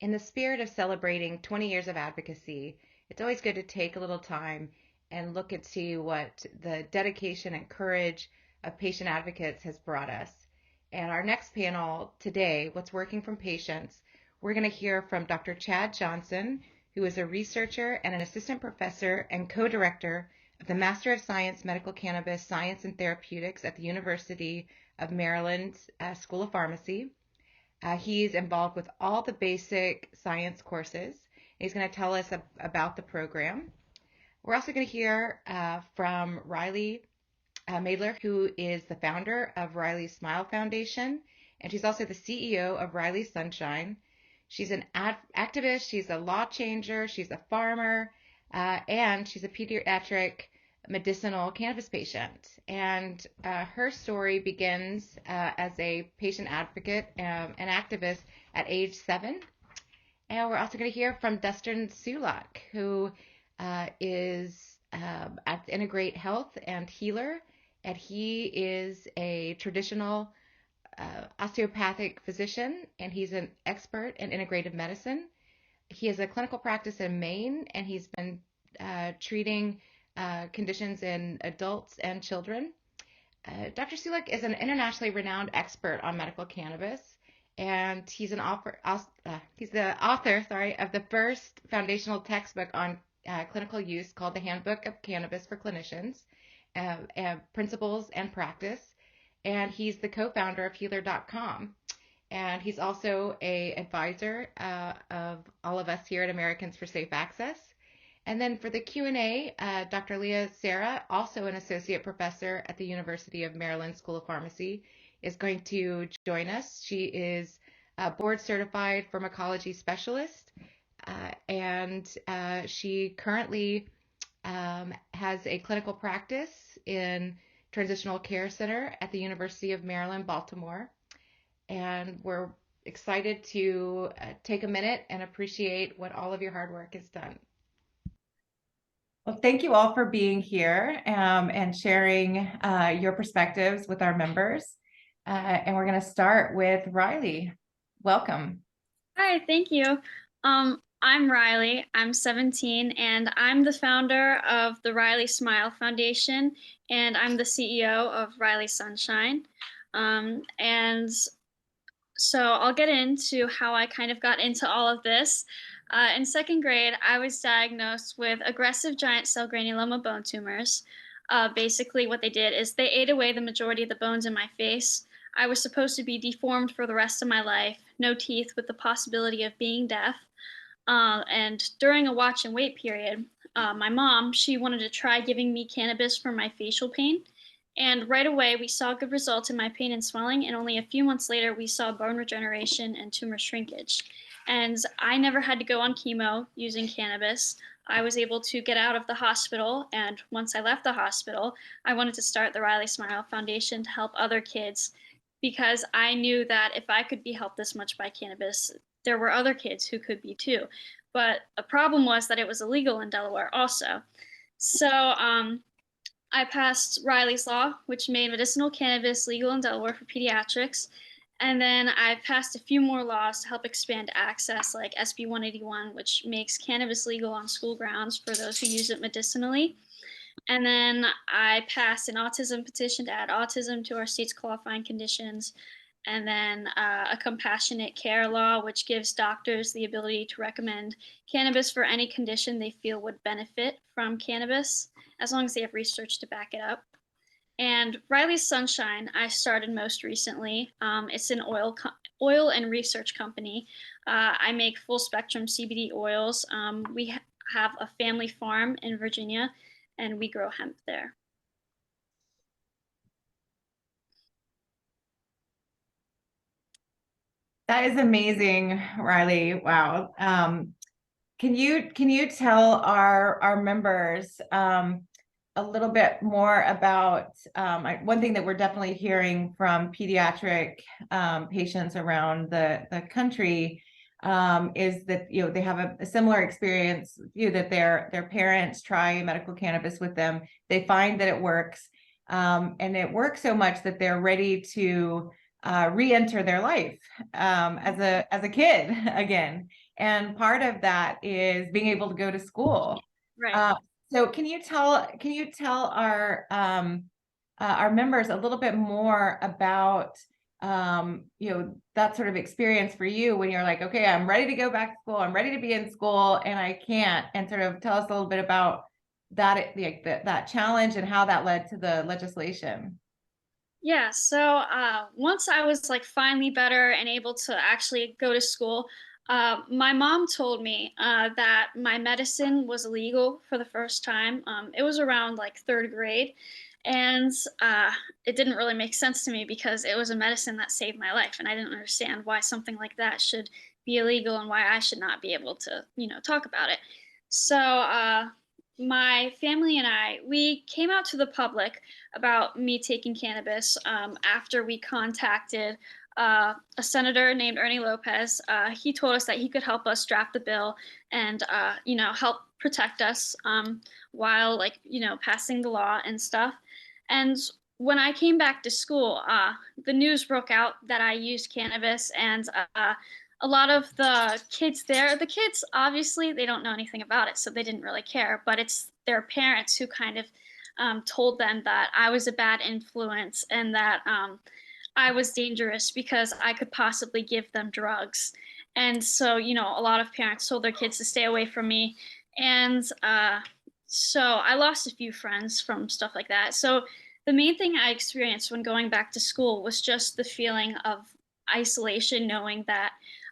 In the spirit of celebrating 20 years of advocacy, it's always good to take a little time and look and see what the dedication and courage of patient advocates has brought us. And our next panel today, What's Working from Patients, we're going to hear from Dr. Chad Johnson, who is a researcher and an assistant professor and co-director of the Master of Science Medical Cannabis Science and Therapeutics at the University of Maryland School of Pharmacy. He's involved with all the basic science courses. He's going to tell us about the program. We're also going to hear from Rylie Maedler, who is the founder of Rylie Smile Foundation, and she's also the CEO of Rylie Sunshine. She's an activist, she's a law changer, she's a farmer, and she's a pediatric medicinal cannabis patient. And her story begins as a patient advocate and activist at age 7. And we're also going to hear from Dustin Sulak, who is at Integrate Health and healer, and he is a traditional osteopathic physician, and he's an expert in integrative medicine. He has a clinical practice in Maine, and he's been treating conditions in adults and children. Dr. Sulak is an internationally renowned expert on medical cannabis, and he's the author of the first foundational textbook on clinical use called the Handbook of Cannabis for Clinicians, Principles and Practice, and he's the co-founder of Healer.com. And he's also an advisor of all of us here at Americans for Safe Access. And then for the Q&A, Dr. Leah Sera, also an associate professor at the University of Maryland School of Pharmacy, is going to join us. She is a board certified pharmacology specialist, and she currently has a clinical practice in Transitional Care Center at the University of Maryland, Baltimore. And we're excited to take a minute and appreciate what all of your hard work has done. Well, thank you all for being here and sharing your perspectives with our members. And we're going to start with Rylie. Welcome. Hi, thank you. I'm Rylie. I'm 17, and I'm the founder of the Rylie Smile Foundation, and I'm the CEO of Rylie Sunshine. And so I'll get into how I kind of got into all of this. In second grade, I was diagnosed with aggressive giant cell granuloma bone tumors. Basically, what they did is they ate away the majority of the bones in my face. I was supposed to be deformed for the rest of my life, no teeth, with the possibility of being deaf. And during a watch and wait period, my mom, she wanted to try giving me cannabis for my facial pain. And right away, we saw good results in my pain and swelling. And only a few months later, we saw bone regeneration and tumor shrinkage. And I never had to go on chemo using cannabis. I was able to get out of the hospital. And once I left the hospital, I wanted to start the Rylie Smile Foundation to help other kids, because I knew that if I could be helped this much by cannabis, there were other kids who could be too. But the problem was that it was illegal in Delaware also. So I passed Rylie's Law, which made medicinal cannabis legal in Delaware for pediatrics. And then I passed a few more laws to help expand access, like SB 181, which makes cannabis legal on school grounds for those who use it medicinally. And then I passed an autism petition to add autism to our state's qualifying conditions. And then a compassionate care law, which gives doctors the ability to recommend cannabis for any condition they feel would benefit from cannabis, as long as they have research to back it up. And Rylie Sunshine, I started most recently. It's an oil and research company. I make full spectrum CBD oils. We have a family farm in Virginia, and we grow hemp there. That is amazing, Rylie. Wow. Can you tell our members a little bit more about one thing that we're definitely hearing from pediatric patients around the country is that they have a similar experience, that their parents try medical cannabis with them, they find that it works, and it works so much that they're ready to re-enter their life as a kid again. And part of that is being able to go to school. Right. So can you tell our members a little bit more about that sort of experience for you when you're like, okay, I'm ready to go back to school, I'm ready to be in school, and I can't, and sort of tell us a little bit about that, like that challenge and how that led to the legislation. Yeah, so once I was like finally better and able to actually go to school, my mom told me that my medicine was illegal for the first time. It was around like third grade, and it didn't really make sense to me because it was a medicine that saved my life, and I didn't understand why something like that should be illegal and why I should not be able to, talk about it. So my family and we came out to the public about me taking cannabis after we contacted a senator named Ernie Lopez. He told us that he could help us draft the bill and, help protect us while, like, passing the law and stuff. And when I came back to school, the news broke out that I used cannabis, and a lot of the kids obviously they don't know anything about it, so they didn't really care. But it's their parents who kind of told them that I was a bad influence and that I was dangerous because I could possibly give them drugs. And so, a lot of parents told their kids to stay away from me. And so I lost a few friends from stuff like that. So the main thing I experienced when going back to school was just the feeling of isolation, knowing that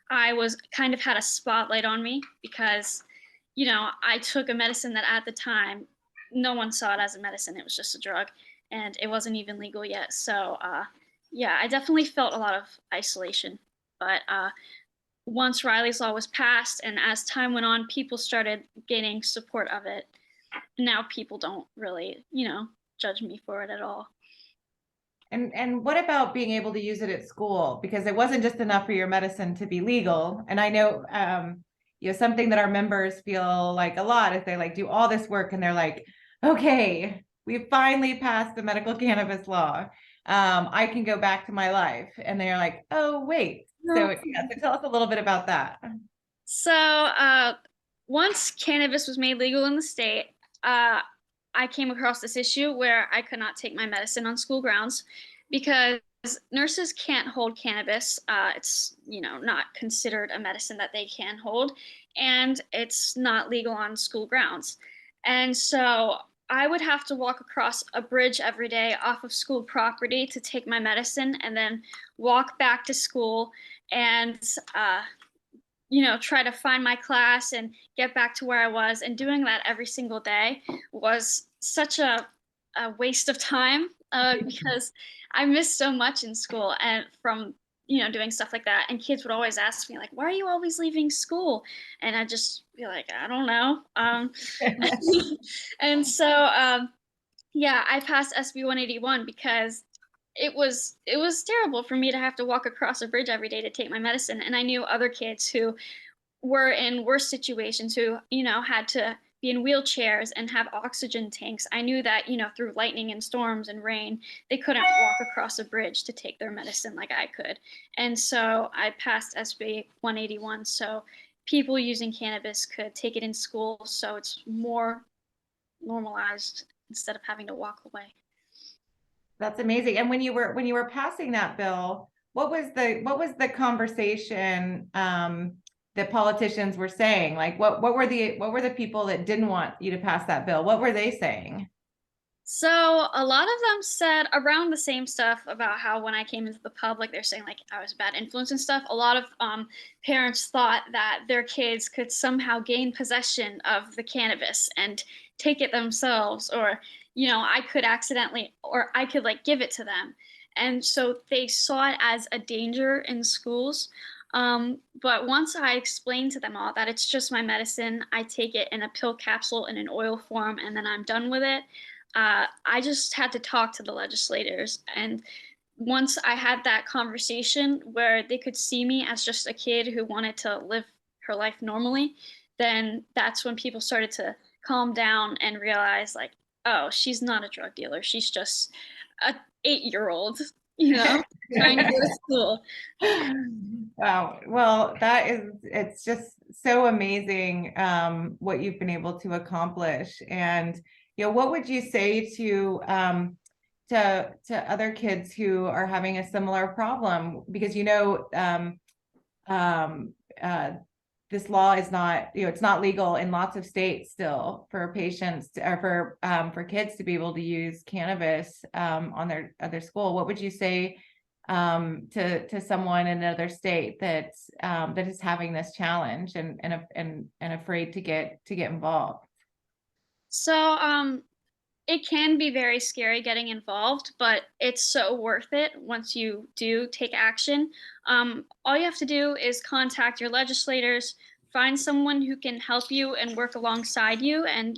I was kind of had a spotlight on me because, I took a medicine that at the time no one saw it as a medicine. It was just a drug, and it wasn't even legal yet. So, yeah, I definitely felt a lot of isolation. But once Riley's Law was passed, and as time went on, people started gaining support of it. Now people don't really, judge me for it at all. And what about being able to use it at school? Because it wasn't just enough for your medicine to be legal. And I know, something that our members feel like a lot is they like do all this work and they're like, okay, we finally passed the medical cannabis law. I can go back to my life. And they're like, oh, wait. So, yeah, so tell us a little bit about that. So, once cannabis was made legal in the state, I came across this issue where I could not take my medicine on school grounds because nurses can't hold cannabis. It's, not considered a medicine that they can hold, and it's not legal on school grounds. And so I would have to walk across a bridge every day off of school property to take my medicine and then walk back to school and try to find my class and get back to where I was. And doing that every single day was such a waste of time because I missed so much in school and from doing stuff like that. And kids would always ask me like, "Why are you always leaving school?" And I just be like, "I don't know." And so yeah, I passed SB 181 because it was terrible for me to have to walk across a bridge every day to take my medicine. And I knew other kids who were in worse situations who, had to be in wheelchairs and have oxygen tanks. I knew that, through lightning and storms and rain, they couldn't walk across a bridge to take their medicine like I could. And so I passed SB 181 so people using cannabis could take it in school so it's more normalized instead of having to walk away. That's amazing. And when you were passing that bill, what was the conversation that politicians were saying? Like what were the people that didn't want you to pass that bill? What were they saying? So a lot of them said around the same stuff about how when I came into the public, they're saying like I was a bad influence and stuff. A lot of parents thought that their kids could somehow gain possession of the cannabis and take it themselves, or I could accidentally, or I could like give it to them, and so they saw it as a danger in schools. But once I explained to them all that it's just my medicine, I take it in a pill capsule in an oil form, and then I'm done with it. I just had to talk to the legislators. And once I had that conversation where they could see me as just a kid who wanted to live her life normally, then that's when people started to calm down and realize, like, oh, she's not a drug dealer. She's just a 8-year-old. you know, trying to go to school. Wow. Well, it's just so amazing what you've been able to accomplish. And, what would you say to other kids who are having a similar problem? Because, um, uh, this law is not, it's not legal in lots of states still for patients or for kids to be able to use cannabis on their school. What would you say to someone in another state that is having this challenge and afraid to get involved? So, it can be very scary getting involved, but it's so worth it once you do take action. All you have to do is contact your legislators, find someone who can help you and work alongside you, and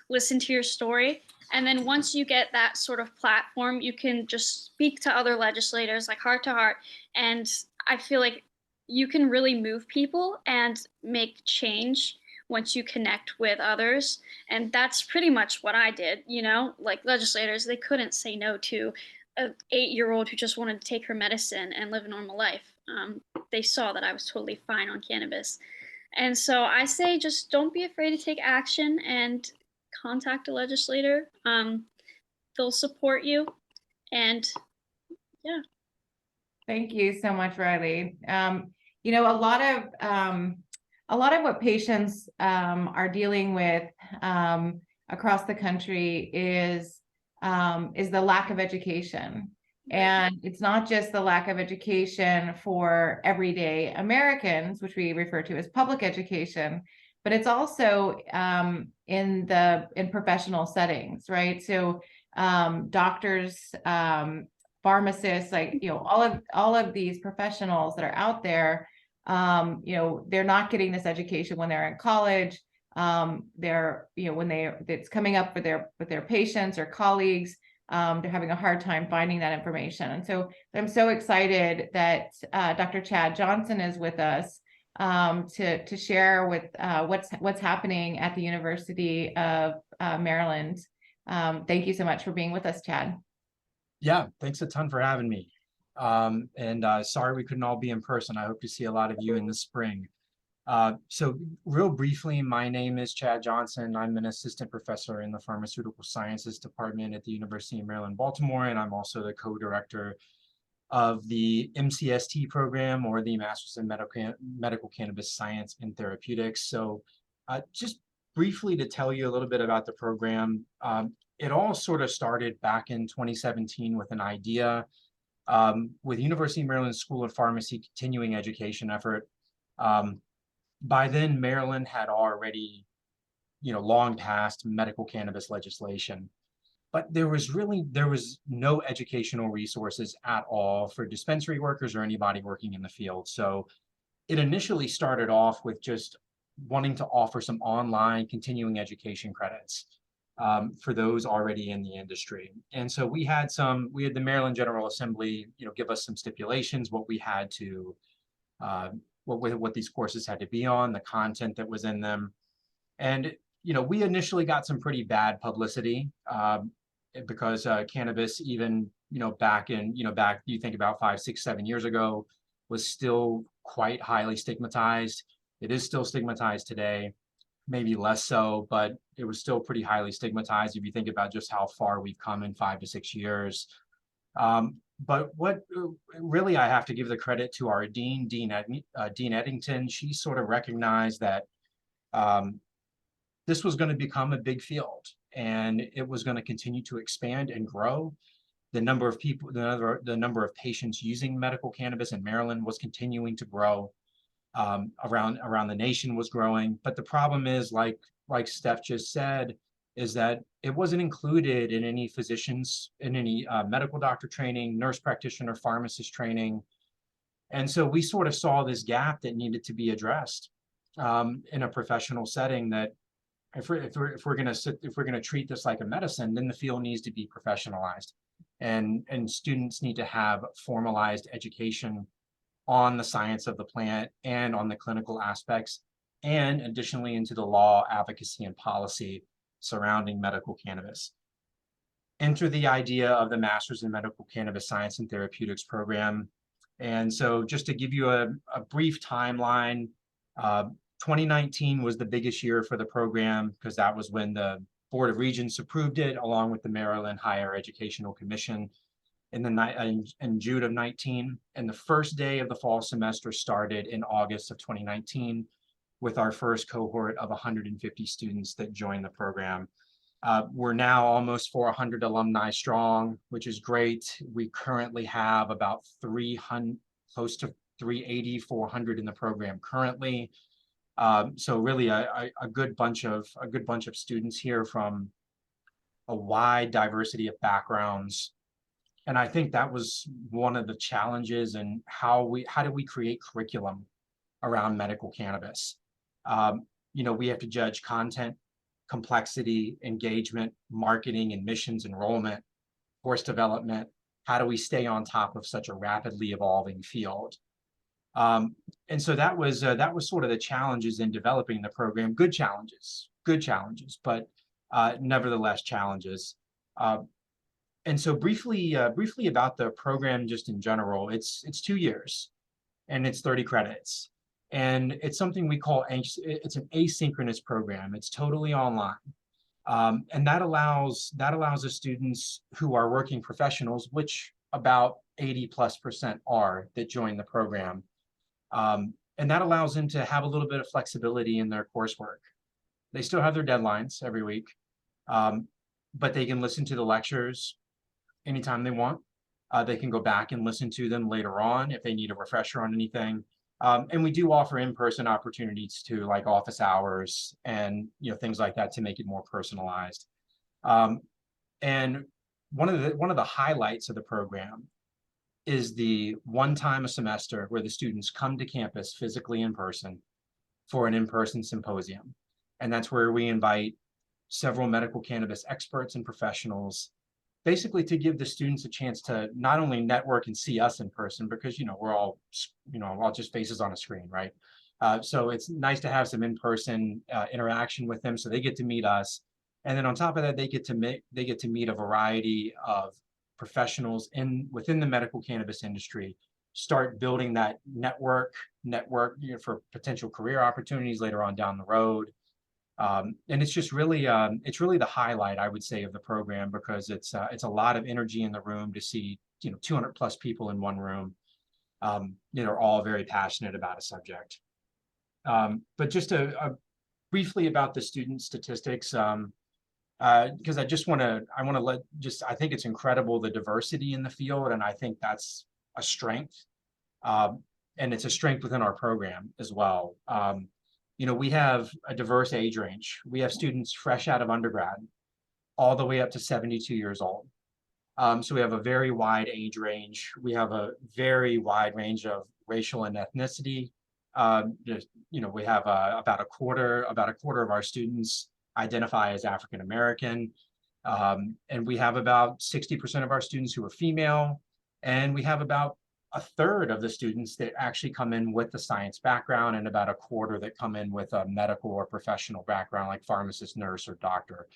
listen to your story. And then once you get that sort of platform, you can just speak to other legislators, like heart to heart. And I feel like you can really move people and make change once you connect with others. And that's pretty much what I did. Like legislators, they couldn't say no to an 8-year-old who just wanted to take her medicine and live a normal life. They saw that I was totally fine on cannabis. And so I say just don't be afraid to take action and contact a legislator. They'll support you. And yeah. Thank you so much, Rylie. A lot of what patients are dealing with across the country is the lack of education. And it's not just the lack of education for everyday Americans, which we refer to as public education, but it's also in professional settings, right? So doctors, pharmacists, like, all of these professionals that are out there, they're not getting this education when they're in college. They're, it's coming up with their patients or colleagues. They're having a hard time finding that information. And so I'm so excited that Dr. Chad Johnson is with us to share with what's happening at the University of Maryland. Thank you so much for being with us, Chad. Yeah, thanks a ton for having me. Sorry we couldn't all be in person. I hope to see a lot of you in the spring. So real briefly, my name is Chad Johnson. I'm an assistant professor in the Pharmaceutical Sciences Department at the University of Maryland, Baltimore, and I'm also the co-director of the MCST program, or the Masters in Medical Cannabis Science and Therapeutics. So just briefly to tell you a little bit about the program, it all sort of started back in 2017 with an idea with University of Maryland School of Pharmacy continuing education effort. By then, Maryland had already, long passed medical cannabis legislation, but there was no educational resources at all for dispensary workers or anybody working in the field. So it initially started off with just wanting to offer some online continuing education credits for those already in the industry. And so we had the Maryland General Assembly, give us some stipulations, what we had to, what these courses had to be on, the content that was in them. And, we initially got some pretty bad publicity because cannabis, even, back you think about 5, 6, 7 years ago, was still quite highly stigmatized. It is still stigmatized today, maybe less so, but it was still pretty highly stigmatized if you think about just how far we've come in 5 to 6 years. But what really I have to give the credit to our Dean Eddington. She sort of recognized that this was going to become a big field, and it was going to continue to expand and grow. The number of people, the number of patients using medical cannabis in Maryland was continuing to grow. Around the nation was growing, but the problem is, like Steph just said, is that it wasn't included in any medical doctor training, nurse practitioner, pharmacist training. And so we sort of saw this gap that needed to be addressed in a professional setting, that if we're going to treat this like a medicine, then the field needs to be professionalized, and students need to have formalized education on the science of the plant and on the clinical aspects, and additionally into the law, advocacy, and policy surrounding medical cannabis. enter the idea of the Master's in Medical Cannabis Science and Therapeutics program. And so just to give you a brief timeline, 2019 was the biggest year for the program because that was when the Board of Regents approved it, along with the Maryland Higher Educational Commission in June of 19. And the first day of the fall semester started in August of 2019 with our first cohort of 150 students that joined the program. We're now almost 400 alumni strong, which is great. We currently have about 300, close to 380, 400 in the program currently. So really a good bunch of students here from a wide diversity of backgrounds. And I think that was one of the challenges in how do we create curriculum around medical cannabis. We have to judge content, complexity, engagement, marketing, admissions, enrollment, course development. How do we stay on top of such a rapidly evolving field? And so that was sort of the challenges in developing the program. Good challenges, but nevertheless challenges. And so briefly about the program, just in general, it's 2 years, and it's 30 credits. And it's something we call it's an asynchronous program. It's totally online. And that allows the students who are working professionals, which about 80+% are, that join the program. And that allows them to have a little bit of flexibility in their coursework. They still have their deadlines every week, but they can listen to the lectures anytime they want. They can go back and listen to them later on if they need a refresher on anything. And we do offer in-person opportunities to, like, office hours and things like that to make it more personalized. And one of the highlights of the program is the one time a semester where the students come to campus physically in person for an in-person symposium. And that's where we invite several medical cannabis experts and professionals, basically to give the students a chance to not only network and see us in person, because we're all just faces on a screen, right? So it's nice to have some in-person interaction with them, so they get to meet us, and then on top of that, they get to meet a variety of professionals within the medical cannabis industry, start building that network for potential career opportunities later on down the road. And it's just really the highlight, I would say, of the program, because it's a lot of energy in the room to see 200+ people in one room. Are all very passionate about a subject. But just briefly about the student statistics, because I think it's incredible, the diversity in the field, and I think that's a strength, and it's a strength within our program as well. We have a diverse age range. We have students fresh out of undergrad all the way up to 72 years old. So we have a very wide age range. We have a very wide range of racial and ethnicity. We have about a quarter of our students identify as African American. And we have about 60% of our students who are female. And we have about a third of the students that actually come in with the science background, and about a quarter that come in with a medical or professional background, like pharmacist, nurse, or doctor.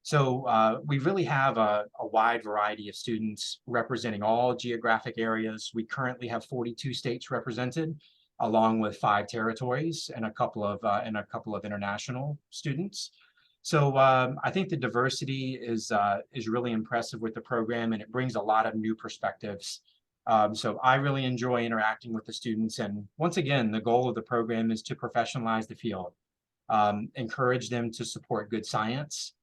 So we really have a wide variety of students representing all geographic areas. We currently have 42 states represented, along with 5 territories and a couple of international students. So I think the diversity is really impressive with the program, and it brings a lot of new perspectives. So I really enjoy interacting with the students. And once again, the goal of the program is to professionalize the field, encourage them to support good science.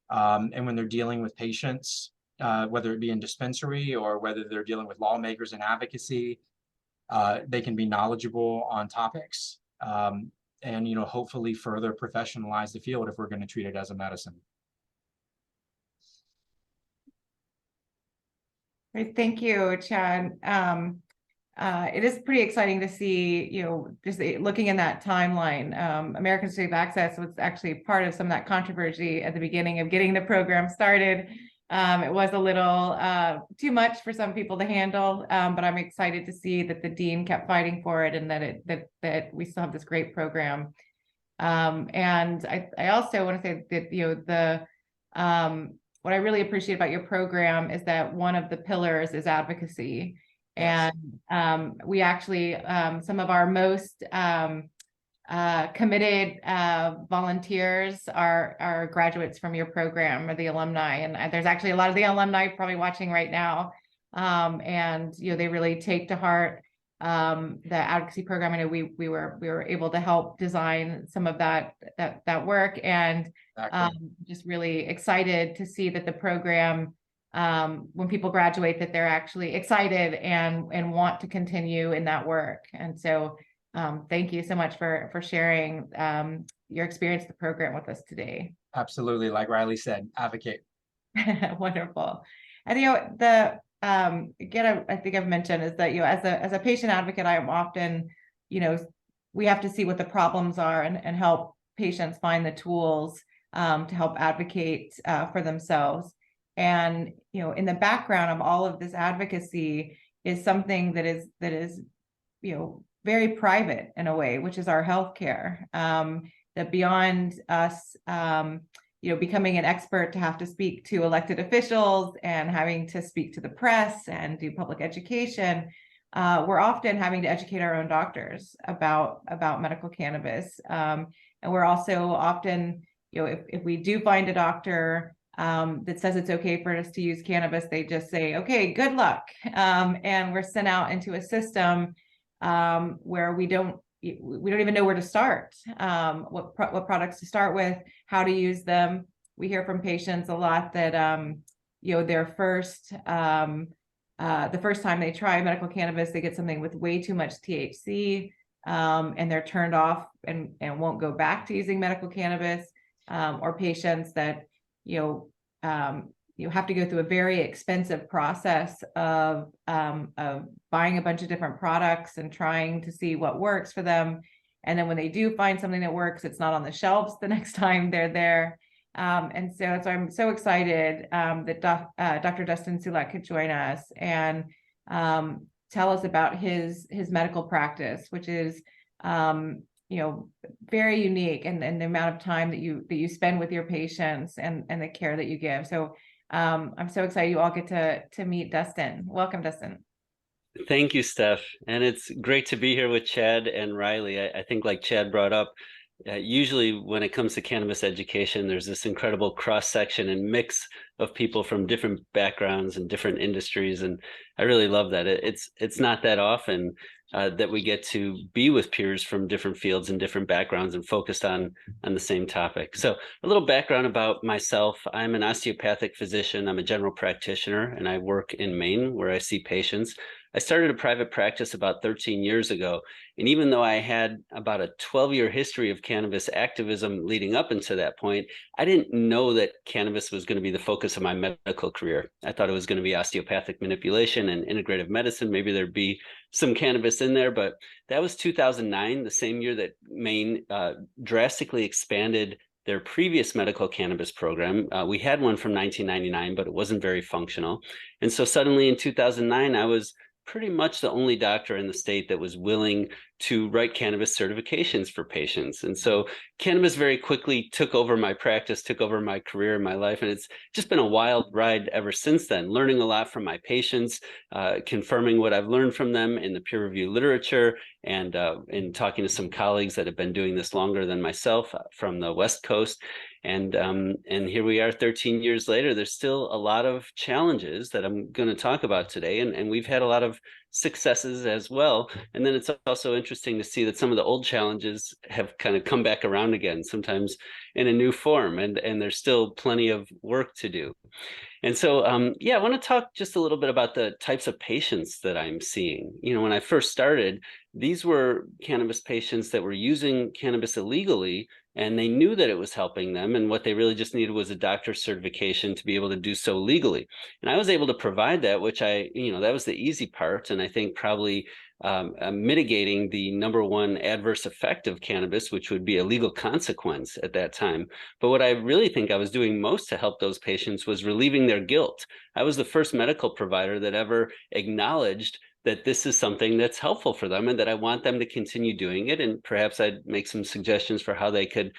And when they're dealing with patients, whether it be in dispensary or whether they're dealing with lawmakers and advocacy, they can be knowledgeable on topics, and hopefully further professionalize the field if we're going to treat it as a medicine. Great, thank you, Chad. It is pretty exciting to see, just looking in that timeline. American Safe Access was actually part of some of that controversy at the beginning of getting the program started. It was a little too much for some people to handle, but I'm excited to see that the dean kept fighting for it, and that we still have this great program. And I also want to say that what I really appreciate about your program is that one of the pillars is advocacy. Yes. And we actually, some of our most committed volunteers are graduates from your program or the alumni. And there's actually a lot of the alumni probably watching right now. And they really take to heart the advocacy program. I know we were able to help design some of that work, and Exactly. just really excited to see that the program, when people graduate, that they're actually excited and want to continue in that work. And so thank you so much for sharing your experience of the program with us today. Absolutely. Like Rylie said, advocate. Wonderful. And the again, I think I've mentioned is that as a patient advocate, I am often, we have to see what the problems are and help patients find the tools to help advocate for themselves. And in the background of all of this advocacy is something that is very private in a way, which is our healthcare. That beyond us becoming an expert to have to speak to elected officials and having to speak to the press and do public education, we're often having to educate our own doctors about medical cannabis. And we're also often, if we do find a doctor that says it's okay for us to use cannabis, they just say, okay, good luck. And we're sent out into a system where we don't even know where to start, what products to start with, how to use them. We hear from patients a lot that their first the first time they try medical cannabis, they get something with way too much THC, and they're turned off and won't go back to using medical cannabis, or patients that you have to go through a very expensive process of buying a bunch of different products and trying to see what works for them. And then when they do find something that works, it's not on the shelves the next time they're there. And so I'm so excited that Dr. Dustin Sulak could join us and tell us about his medical practice, which is very unique, and the amount of time that you spend with your patients and the care that you give. So I'm so excited you all get to meet Dustin. Welcome, Dustin. Thank you, Steph. And it's great to be here with Chad and Rylie. I think, like Chad brought up, usually when it comes to cannabis education, there's this incredible cross-section and mix of people from different backgrounds and different industries. And I really love that. It's not that often that we get to be with peers from different fields and different backgrounds and focused on the same topic. So a little background about myself. I'm an osteopathic physician. I'm a general practitioner, and I work in Maine where I see patients. I started a private practice about 13 years ago. And even though I had about a 12-year history of cannabis activism leading up into that point, I didn't know that cannabis was going to be the focus of my medical career. I thought it was going to be osteopathic manipulation and integrative medicine. Maybe there'd be some cannabis in there, but that was 2009, the same year that Maine drastically expanded their previous medical cannabis program. We had one from 1999, but it wasn't very functional. And so suddenly in 2009, I was pretty much the only doctor in the state that was willing to write cannabis certifications for patients. And so cannabis very quickly took over my practice, took over my career and my life. And it's just been a wild ride ever since then, learning a lot from my patients, confirming what I've learned from them in the peer review literature, and in talking to some colleagues that have been doing this longer than myself from the West Coast. And here we are 13 years later. There's still a lot of challenges that I'm going to talk about today. And we've had a lot of successes as well. And then it's also interesting to see that some of the old challenges have kind of come back around again, sometimes in a new form. And there's still plenty of work to do. And so, I want to talk just a little bit about the types of patients that I'm seeing. When I first started, these were cannabis patients that were using cannabis illegally, and they knew that it was helping them. And what they really just needed was a doctor's certification to be able to do so legally. And I was able to provide that, which that was the easy part. And I think probably mitigating the number one adverse effect of cannabis, which would be a legal consequence at that time. But what I really think I was doing most to help those patients was relieving their guilt. I was the first medical provider that ever acknowledged that this is something that's helpful for them and that I want them to continue doing it. And perhaps I'd make some suggestions for how they could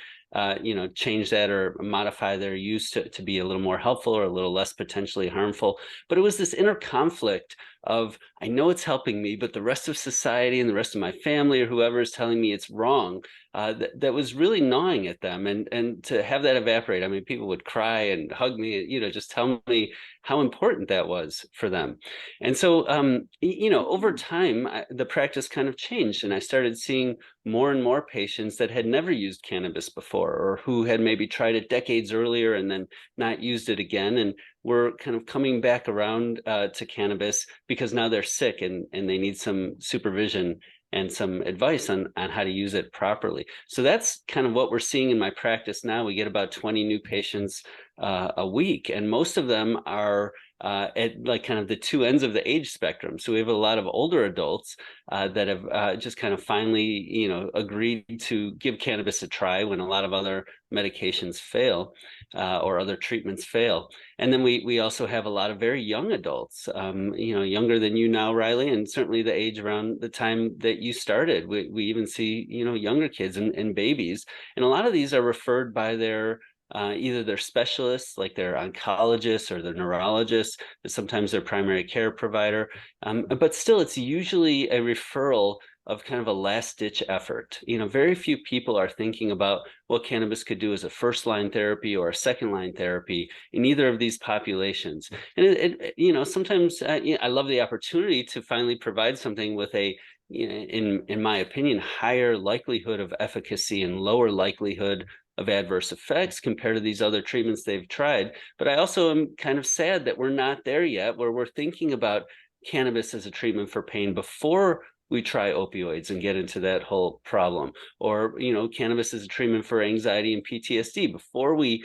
change that or modify their use to be a little more helpful or a little less potentially harmful. But it was this inner conflict of, I know it's helping me, but the rest of society and the rest of my family or whoever is telling me it's wrong, that was really gnawing at them. And to have that evaporate, I mean, people would cry and hug me, just tell me how important that was for them. And so, over time, the practice kind of changed, and I started seeing more and more patients that had never used cannabis before, or who had maybe tried it decades earlier and then not used it again, and were kind of coming back around to cannabis because now they're sick and they need some supervision and some advice on how to use it properly. So that's kind of what we're seeing in my practice now. We get about 20 new patients a week, and most of them are at like kind of the two ends of the age spectrum. So we have a lot of older adults that have just kind of finally, agreed to give cannabis a try when a lot of other medications fail or other treatments fail. And then we also have a lot of very young adults, younger than you now, Rylie, and certainly the age around the time that you started. We even see, younger kids and babies. And a lot of these are referred by their either their specialists, like their oncologists or their neurologists, sometimes their primary care provider. But still, it's usually a referral of kind of a last-ditch effort. Very few people are thinking about what cannabis could do as a first-line therapy or a second-line therapy in either of these populations. And sometimes I love the opportunity to finally provide something with a, in my opinion, higher likelihood of efficacy and lower likelihood of adverse effects compared to these other treatments they've tried. But I also am kind of sad that we're not there yet, where we're thinking about cannabis as a treatment for pain before we try opioids and get into that whole problem, or cannabis as a treatment for anxiety and PTSD before we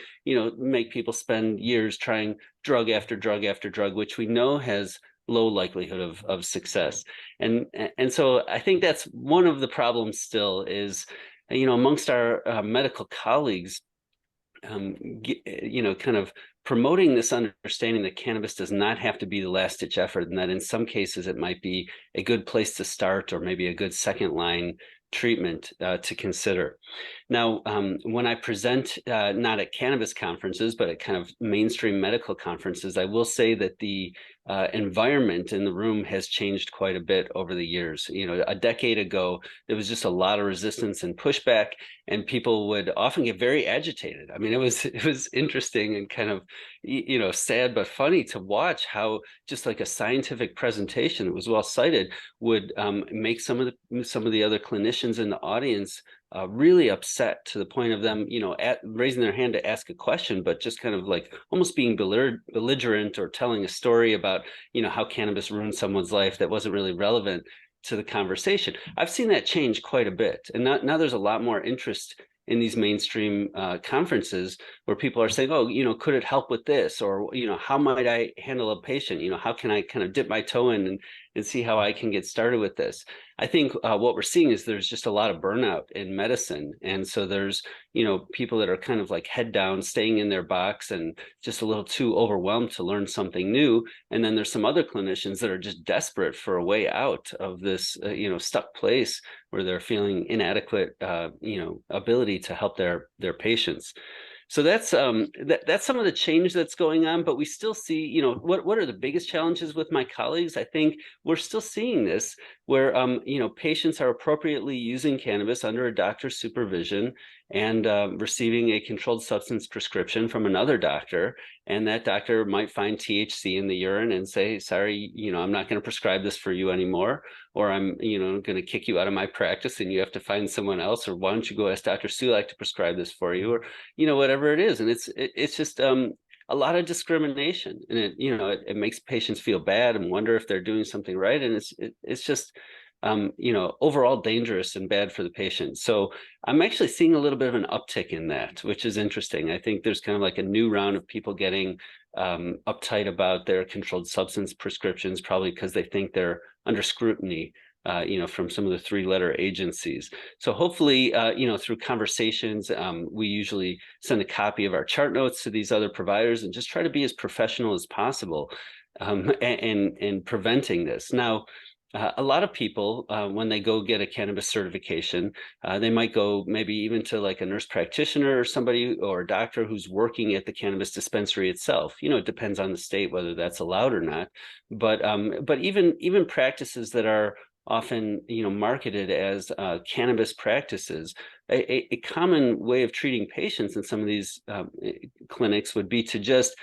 make people spend years trying drug after drug after drug, which we know has low likelihood of success. And so I think that's one of the problems still is, amongst our medical colleagues, kind of promoting this understanding that cannabis does not have to be the last ditch effort, and that in some cases it might be a good place to start or maybe a good second line treatment to consider. Now, when I present, not at cannabis conferences, but at kind of mainstream medical conferences, I will say that the environment in the room has changed quite a bit over the years. A decade ago, there was just a lot of resistance and pushback, and people would often get very agitated. I mean, it was interesting and kind of, sad but funny to watch how just like a scientific presentation that was well cited would make some of the other clinicians in the audience really upset, to the point of them, raising their hand to ask a question, but just kind of like almost being belligerent or telling a story about, how cannabis ruined someone's life that wasn't really relevant to the conversation. I've seen that change quite a bit. And now there's a lot more interest in these mainstream conferences where people are saying, oh, could it help with this? Or, how might I handle a patient? How can I kind of dip my toe in and see how I can get started with this? I think what we're seeing is there's just a lot of burnout in medicine. And so there's, people that are kind of like head down, staying in their box and just a little too overwhelmed to learn something new. And then there's some other clinicians that are just desperate for a way out of this, stuck place where they're feeling inadequate, ability to help their patients. So that's that's some of the change that's going on, but we still see, what are the biggest challenges with my colleagues? I think we're still seeing this where, patients are appropriately using cannabis under a doctor's supervision and receiving a controlled substance prescription from another doctor. And that doctor might find THC in the urine and say, sorry, I'm not going to prescribe this for you anymore, or I'm, going to kick you out of my practice and you have to find someone else, or why don't you go ask Dr. Sulak to prescribe this for you, or, whatever it is. And it's just a lot of discrimination, and it makes patients feel bad and wonder if they're doing something right. And it's just, overall dangerous and bad for the patient. So I'm actually seeing a little bit of an uptick in that, which is interesting. I think there's kind of like a new round of people getting uptight about their controlled substance prescriptions, probably because they think they're under scrutiny, from some of the three-letter agencies. So hopefully, through conversations, we usually send a copy of our chart notes to these other providers and just try to be as professional as possible in preventing this. Now, a lot of people, when they go get a cannabis certification, they might go maybe even to like a nurse practitioner or somebody or a doctor who's working at the cannabis dispensary itself. You know, it depends on the state whether that's allowed or not. But even practices that are often, you know, marketed as cannabis practices, a common way of treating patients in some of these clinics would be to just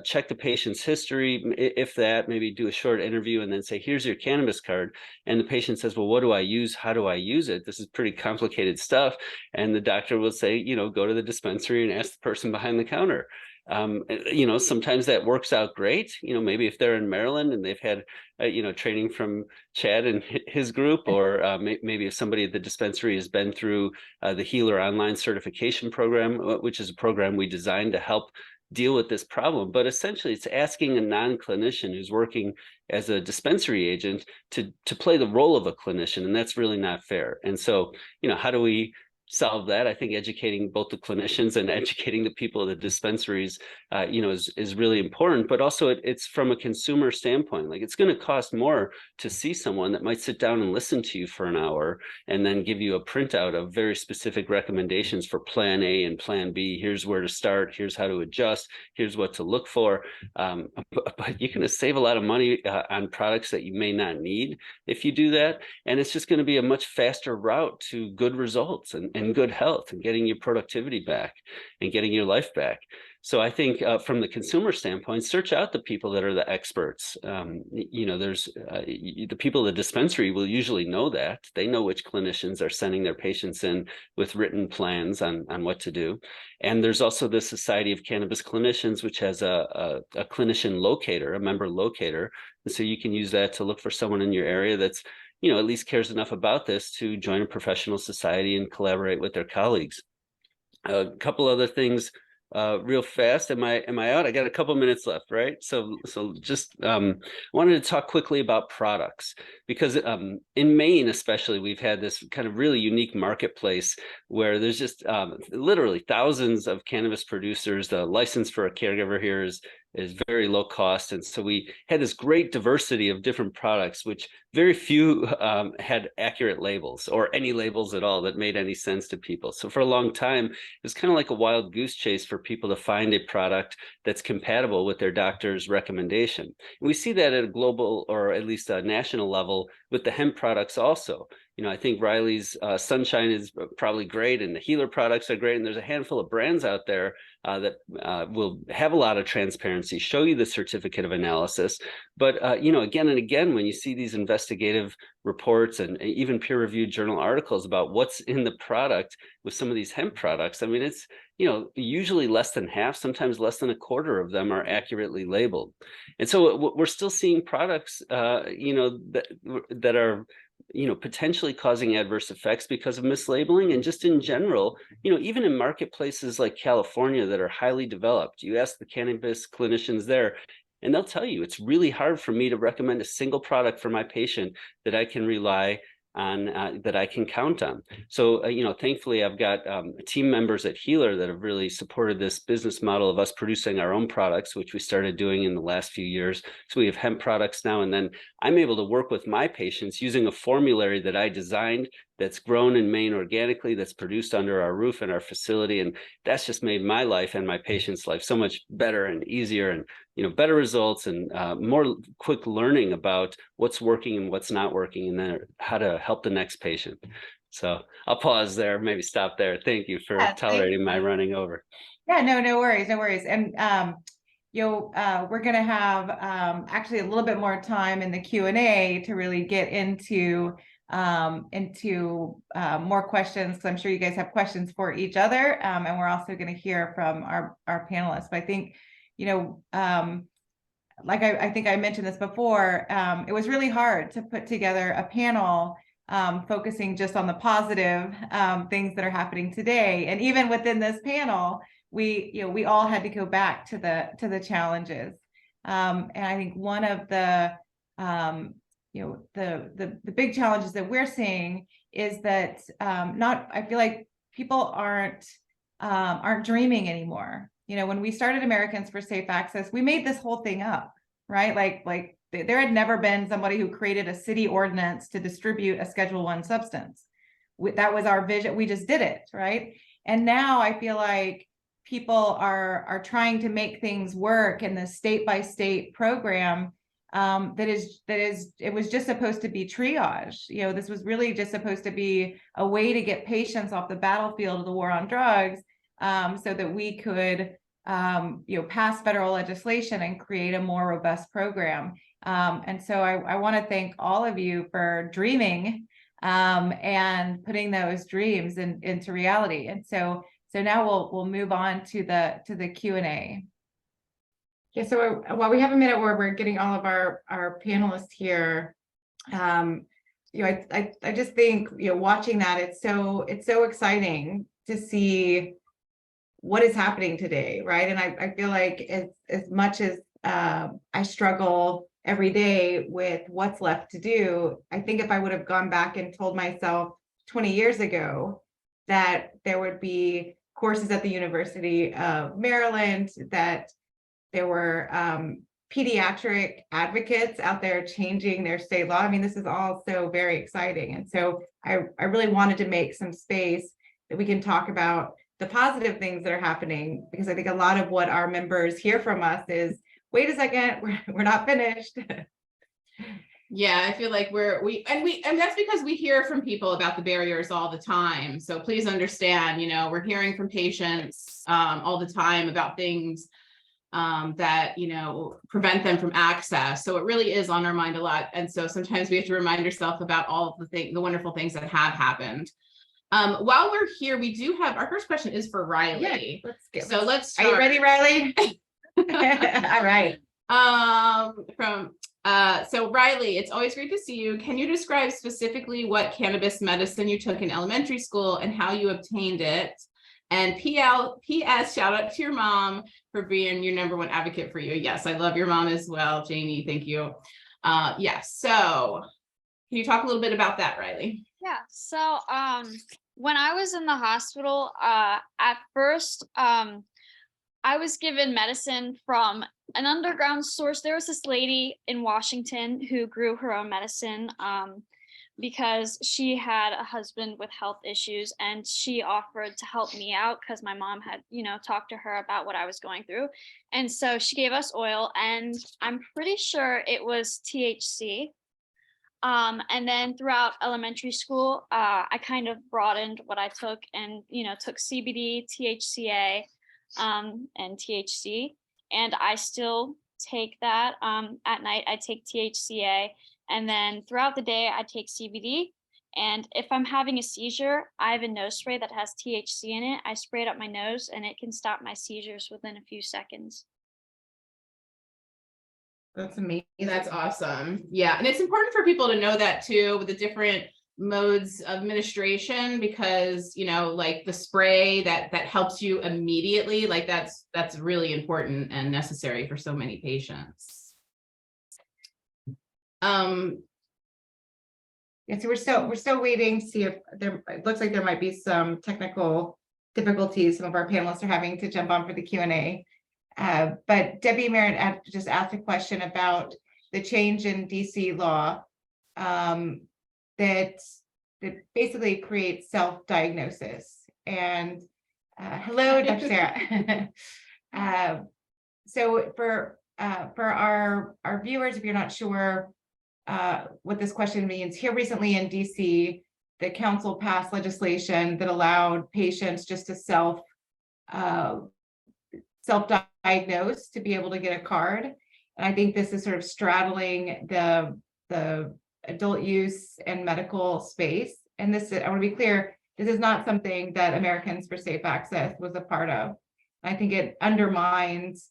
check the patient's history, if that, maybe do a short interview and then say, here's your cannabis card. And the patient says, well, what do I use? How do I use it? This is pretty complicated stuff. And the doctor will say, you know, go to the dispensary and ask the person behind the counter. You know, sometimes that works out great. You know, maybe if they're in Maryland and they've had, you know, training from Chad and his group, or maybe if somebody at the dispensary has been through the Healer Online Certification Program, which is a program we designed to help deal with this problem. But essentially it's asking a non-clinician who's working as a dispensary agent to play the role of a clinician, and that's really not fair. And so, you know, how do we solve that? I think educating both the clinicians and educating the people at the dispensaries, you know, is really important. But also it's from a consumer standpoint. Like, it's going to cost more to see someone that might sit down and listen to you for an hour and then give you a printout of very specific recommendations for plan A and plan B. Here's where to start. Here's how to adjust. Here's what to look for. But you're going to save a lot of money on products that you may not need if you do that. And it's just going to be a much faster route to good results and good health and getting your productivity back and getting your life back. So I think from the consumer standpoint, search out the people that are the experts. You know, there's the people at the dispensary will usually know that. They know which clinicians are sending their patients in with written plans on what to do. And there's also the Society of Cannabis Clinicians, which has a clinician locator, a member locator. And so you can use that to look for someone in your area that's, you know, at least cares enough about this to join a professional society and collaborate with their colleagues. A couple other things real fast. Am I out? I got a couple minutes left, right? So just wanted to talk quickly about products, because in Maine especially, we've had this kind of really unique marketplace where there's just literally thousands of cannabis producers. The license for a caregiver here is very low cost. And so we had this great diversity of different products, which very few had accurate labels or any labels at all that made any sense to people. So for a long time, it was kind of like a wild goose chase for people to find a product that's compatible with their doctor's recommendation. And we see that at a global, or at least a national level, with the hemp products also. You know, I think Rylie's Sunshine is probably great, and the Healer products are great. And there's a handful of brands out there that will have a lot of transparency, show you the certificate of analysis. But, you know, again and again, when you see these investigative reports and even peer-reviewed journal articles about what's in the product with some of these hemp products, I mean, it's, you know, usually less than half, sometimes less than a quarter of them are accurately labeled. And so we're still seeing products, you know, that are, you know, potentially causing adverse effects because of mislabeling. And just in general, you know, even in marketplaces like California that are highly developed, you ask the cannabis clinicians there, and they'll tell you it's really hard for me to recommend a single product for my patient that I can rely on, that I can count on. So, you know, thankfully I've got team members at Healer that have really supported this business model of us producing our own products, which we started doing in the last few years. So we have hemp products now, and then I'm able to work with my patients using a formulary that I designed, that's grown in Maine organically, that's produced under our roof in our facility. And that's just made my life and my patient's life so much better and easier, and, you know, better results and more quick learning about what's working and what's not working, and then how to help the next patient. So I'll pause there, maybe stop there. Thank you for tolerating my running over. Yeah, no worries, no worries. And we're going to have actually a little bit more time in the Q&A to really get into more questions, because I'm sure you guys have questions for each other, and we're also going to hear from our panelists. But I think, you know, like I think I mentioned this before, it was really hard to put together a panel focusing just on the positive things that are happening today. And even within this panel, we all had to go back to the challenges. And I think one of the the big challenges that we're seeing is that I feel like people aren't dreaming anymore. You know, when we started Americans for Safe Access, we made this whole thing up, right? Like there had never been somebody who created a city ordinance to distribute a Schedule I substance. That was our vision. We just did it, right? And now I feel like people are trying to make things work in the state by state program. It was just supposed to be triage. This was really just supposed to be a way to get patients off the battlefield of the war on drugs, so that we could pass federal legislation and create a more robust program. And so I want to thank all of you for dreaming and putting those dreams into reality. And so now we'll move on to the Q&A. Yeah, so while we have a minute where we're getting all of our panelists here, I just think, watching that, it's so exciting to see what is happening today, right? And I feel like as much as I struggle every day with what's left to do, I think if I would have gone back and told myself 20 years ago that there would be courses at the University of Maryland, that there were pediatric advocates out there changing their state law. I mean, this is all so very exciting. And so I really wanted to make some space that we can talk about the positive things that are happening, because I think a lot of what our members hear from us is, wait a second, we're not finished. Yeah, I feel like and that's because we hear from people about the barriers all the time. So please understand, we're hearing from patients all the time about things that prevent them from access. So it really is on our mind a lot. And so sometimes we have to remind ourselves about all of the wonderful things that have happened. While we're here, we do have our first question is for Rylie. Yeah, let's start. Are you ready, Rylie? All right. So Rylie, it's always great to see you. Can you describe specifically what cannabis medicine you took in elementary school and how you obtained it? And P.S. shout out to your mom for being your #1 advocate for you. Yes, I love your mom as well, Jamie. Thank you. Yes. So can you talk a little bit about that, Rylie? Yeah. So when I was in the hospital, at first, I was given medicine from an underground source. There was this lady in Washington who grew her own medicine because she had a husband with health issues, and she offered to help me out because my mom had, talked to her about what I was going through. And so she gave us oil, and I'm pretty sure it was THC. And then throughout elementary school, I kind of broadened what I took and, took CBD, THCA, and THC. And I still take that. At night, I take THCA. And then throughout the day, I take CBD. And if I'm having a seizure, I have a nose spray that has THC in it. I spray it up my nose, and it can stop my seizures within a few seconds. That's amazing. That's awesome. Yeah. And it's important for people to know that too, with the different modes of administration, because, like the spray that helps you immediately, like that's really important and necessary for so many patients. Yeah, so we're still waiting to see if it looks like there might be some technical difficulties. Some of our panelists are having to jump on for the Q&A. But Debbie Merritt just asked a question about the change in DC law that basically creates self-diagnosis. And hello, Dr. Sera. So for our viewers, if you're not sure what this question means, here recently in DC, the council passed legislation that allowed patients just to self-diagnose to be able to get a card. And I think this is sort of straddling the adult use and medical space. And this, I want to be clear, this is not something that Americans for Safe Access was a part of. I think it undermines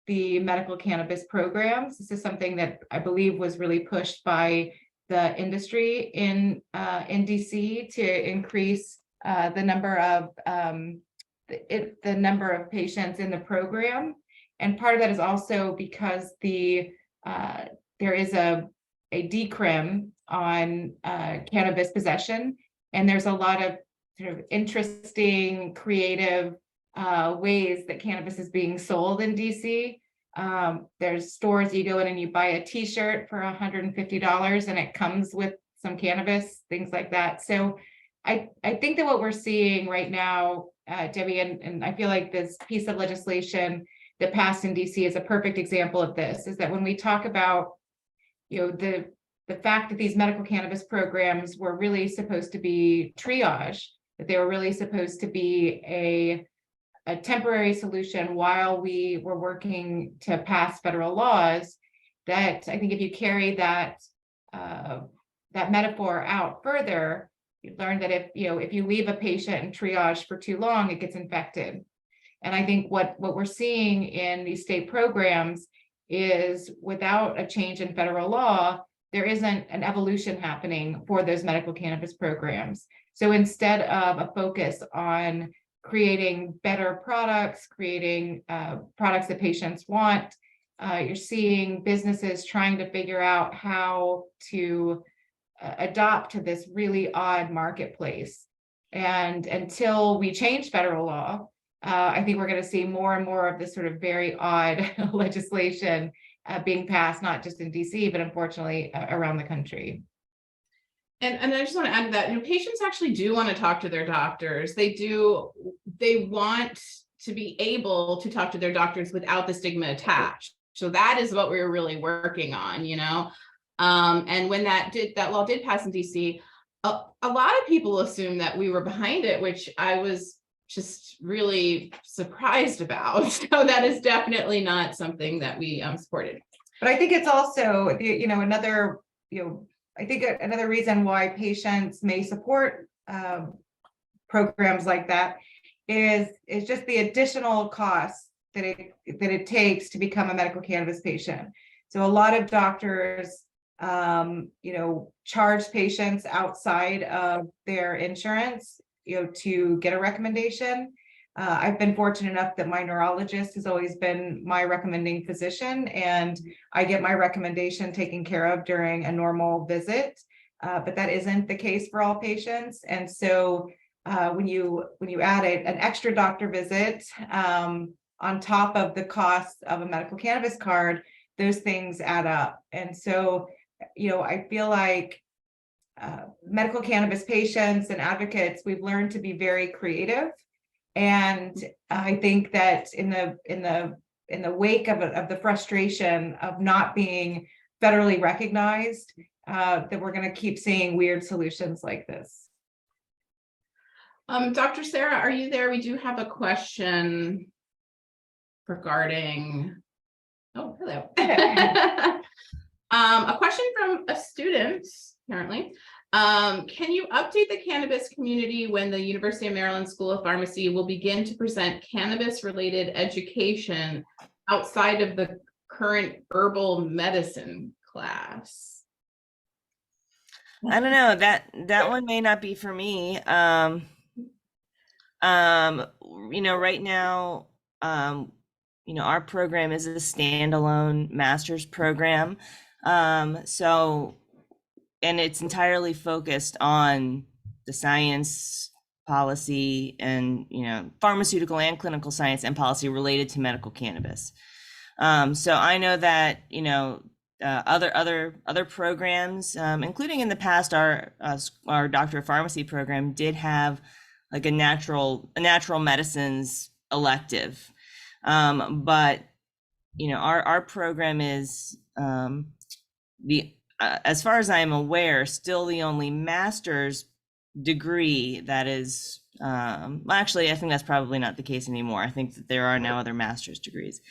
the medical cannabis programs. This is something that I believe was really pushed by the industry in DC to increase the number of patients in the program. And part of that is also because there is a decrim on cannabis possession, and there's a lot of sort of interesting, creative ways that cannabis is being sold in DC. There's stores you go in and you buy a t-shirt for $150 and it comes with some cannabis, things like that. So I think that what we're seeing right now, Debbie, and I feel like this piece of legislation that passed in DC is a perfect example of this, is that when we talk about, the fact that these medical cannabis programs were really supposed to be triage, that they were really supposed to be a temporary solution while we were working to pass federal laws, that I think if you carry that metaphor out further, you learn that if you leave a patient in triage for too long, it gets infected. And I think what we're seeing in these state programs is, without a change in federal law, there isn't an evolution happening for those medical cannabis programs. So instead of a focus on creating better products, creating products that patients want, you're seeing businesses trying to figure out how to adopt to this really odd marketplace. And until we change federal law, I think we're going to see more and more of this sort of very odd legislation being passed, not just in DC, but unfortunately around the country. And I just want to add to that, patients actually do want to talk to their doctors. They want to be able to talk to their doctors without the stigma attached. So that is what we were really working on, and when that law did pass in DC, a lot of people assumed that we were behind it, which I was just really surprised about. So that is definitely not something that we supported. But I think it's also, another, I think another reason why patients may support programs like that is just the additional costs that it takes to become a medical cannabis patient. So a lot of doctors, charge patients outside of their insurance, to get a recommendation. I've been fortunate enough that my neurologist has always been my recommending physician, and I get my recommendation taken care of during a normal visit. But that isn't the case for all patients. And so when you add an extra doctor visit on top of the cost of a medical cannabis card, those things add up. And so, I feel like medical cannabis patients and advocates, we've learned to be very creative. And I think that in the wake of the frustration of not being federally recognized, that we're going to keep seeing weird solutions like this. Dr. Sera, are you there? We do have a question regarding, oh, hello. A question from a student, apparently. Can you update the cannabis community when the University of Maryland School of Pharmacy will begin to present cannabis-related education outside of the current herbal medicine class? I don't know, that one may not be for me. Right now, our program is a standalone master's program. And it's entirely focused on the science, policy, and pharmaceutical and clinical science and policy related to medical cannabis. So I know that other programs, including in the past, our Doctor of Pharmacy program did have like a natural medicines elective, but our program is as far as I'm aware, still the only master's degree that is, actually, I think that's probably not the case anymore. I think that there are now other master's degrees,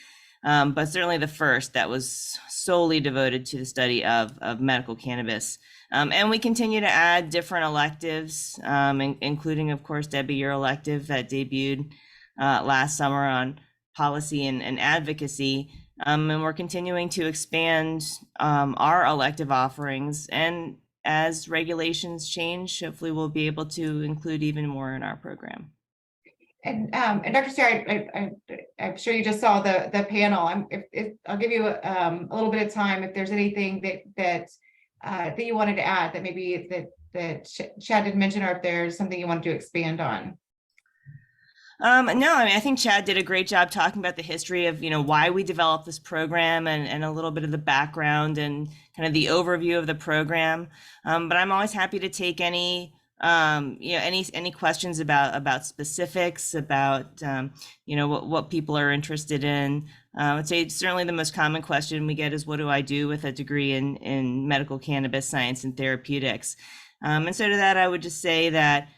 but certainly the first that was solely devoted to the study of medical cannabis. And we continue to add different electives, including, of course, Debbie, your elective that debuted last summer on policy and advocacy. And we're continuing to expand our elective offerings. And as regulations change, hopefully we'll be able to include even more in our program. And Dr. Sera, I'm sure you just saw the panel. I'll give you a little bit of time if there's anything that you wanted to add that maybe that Chad didn't mention, or if there's something you wanted to expand on. No, I mean, I think Chad did a great job talking about the history of, why we developed this program and a little bit of the background and kind of the overview of the program. But I'm always happy to take any questions about specifics, about, what people are interested in. I'd say certainly the most common question we get is, what do I do with a degree in medical cannabis science and therapeutics? And so to that, I would just say that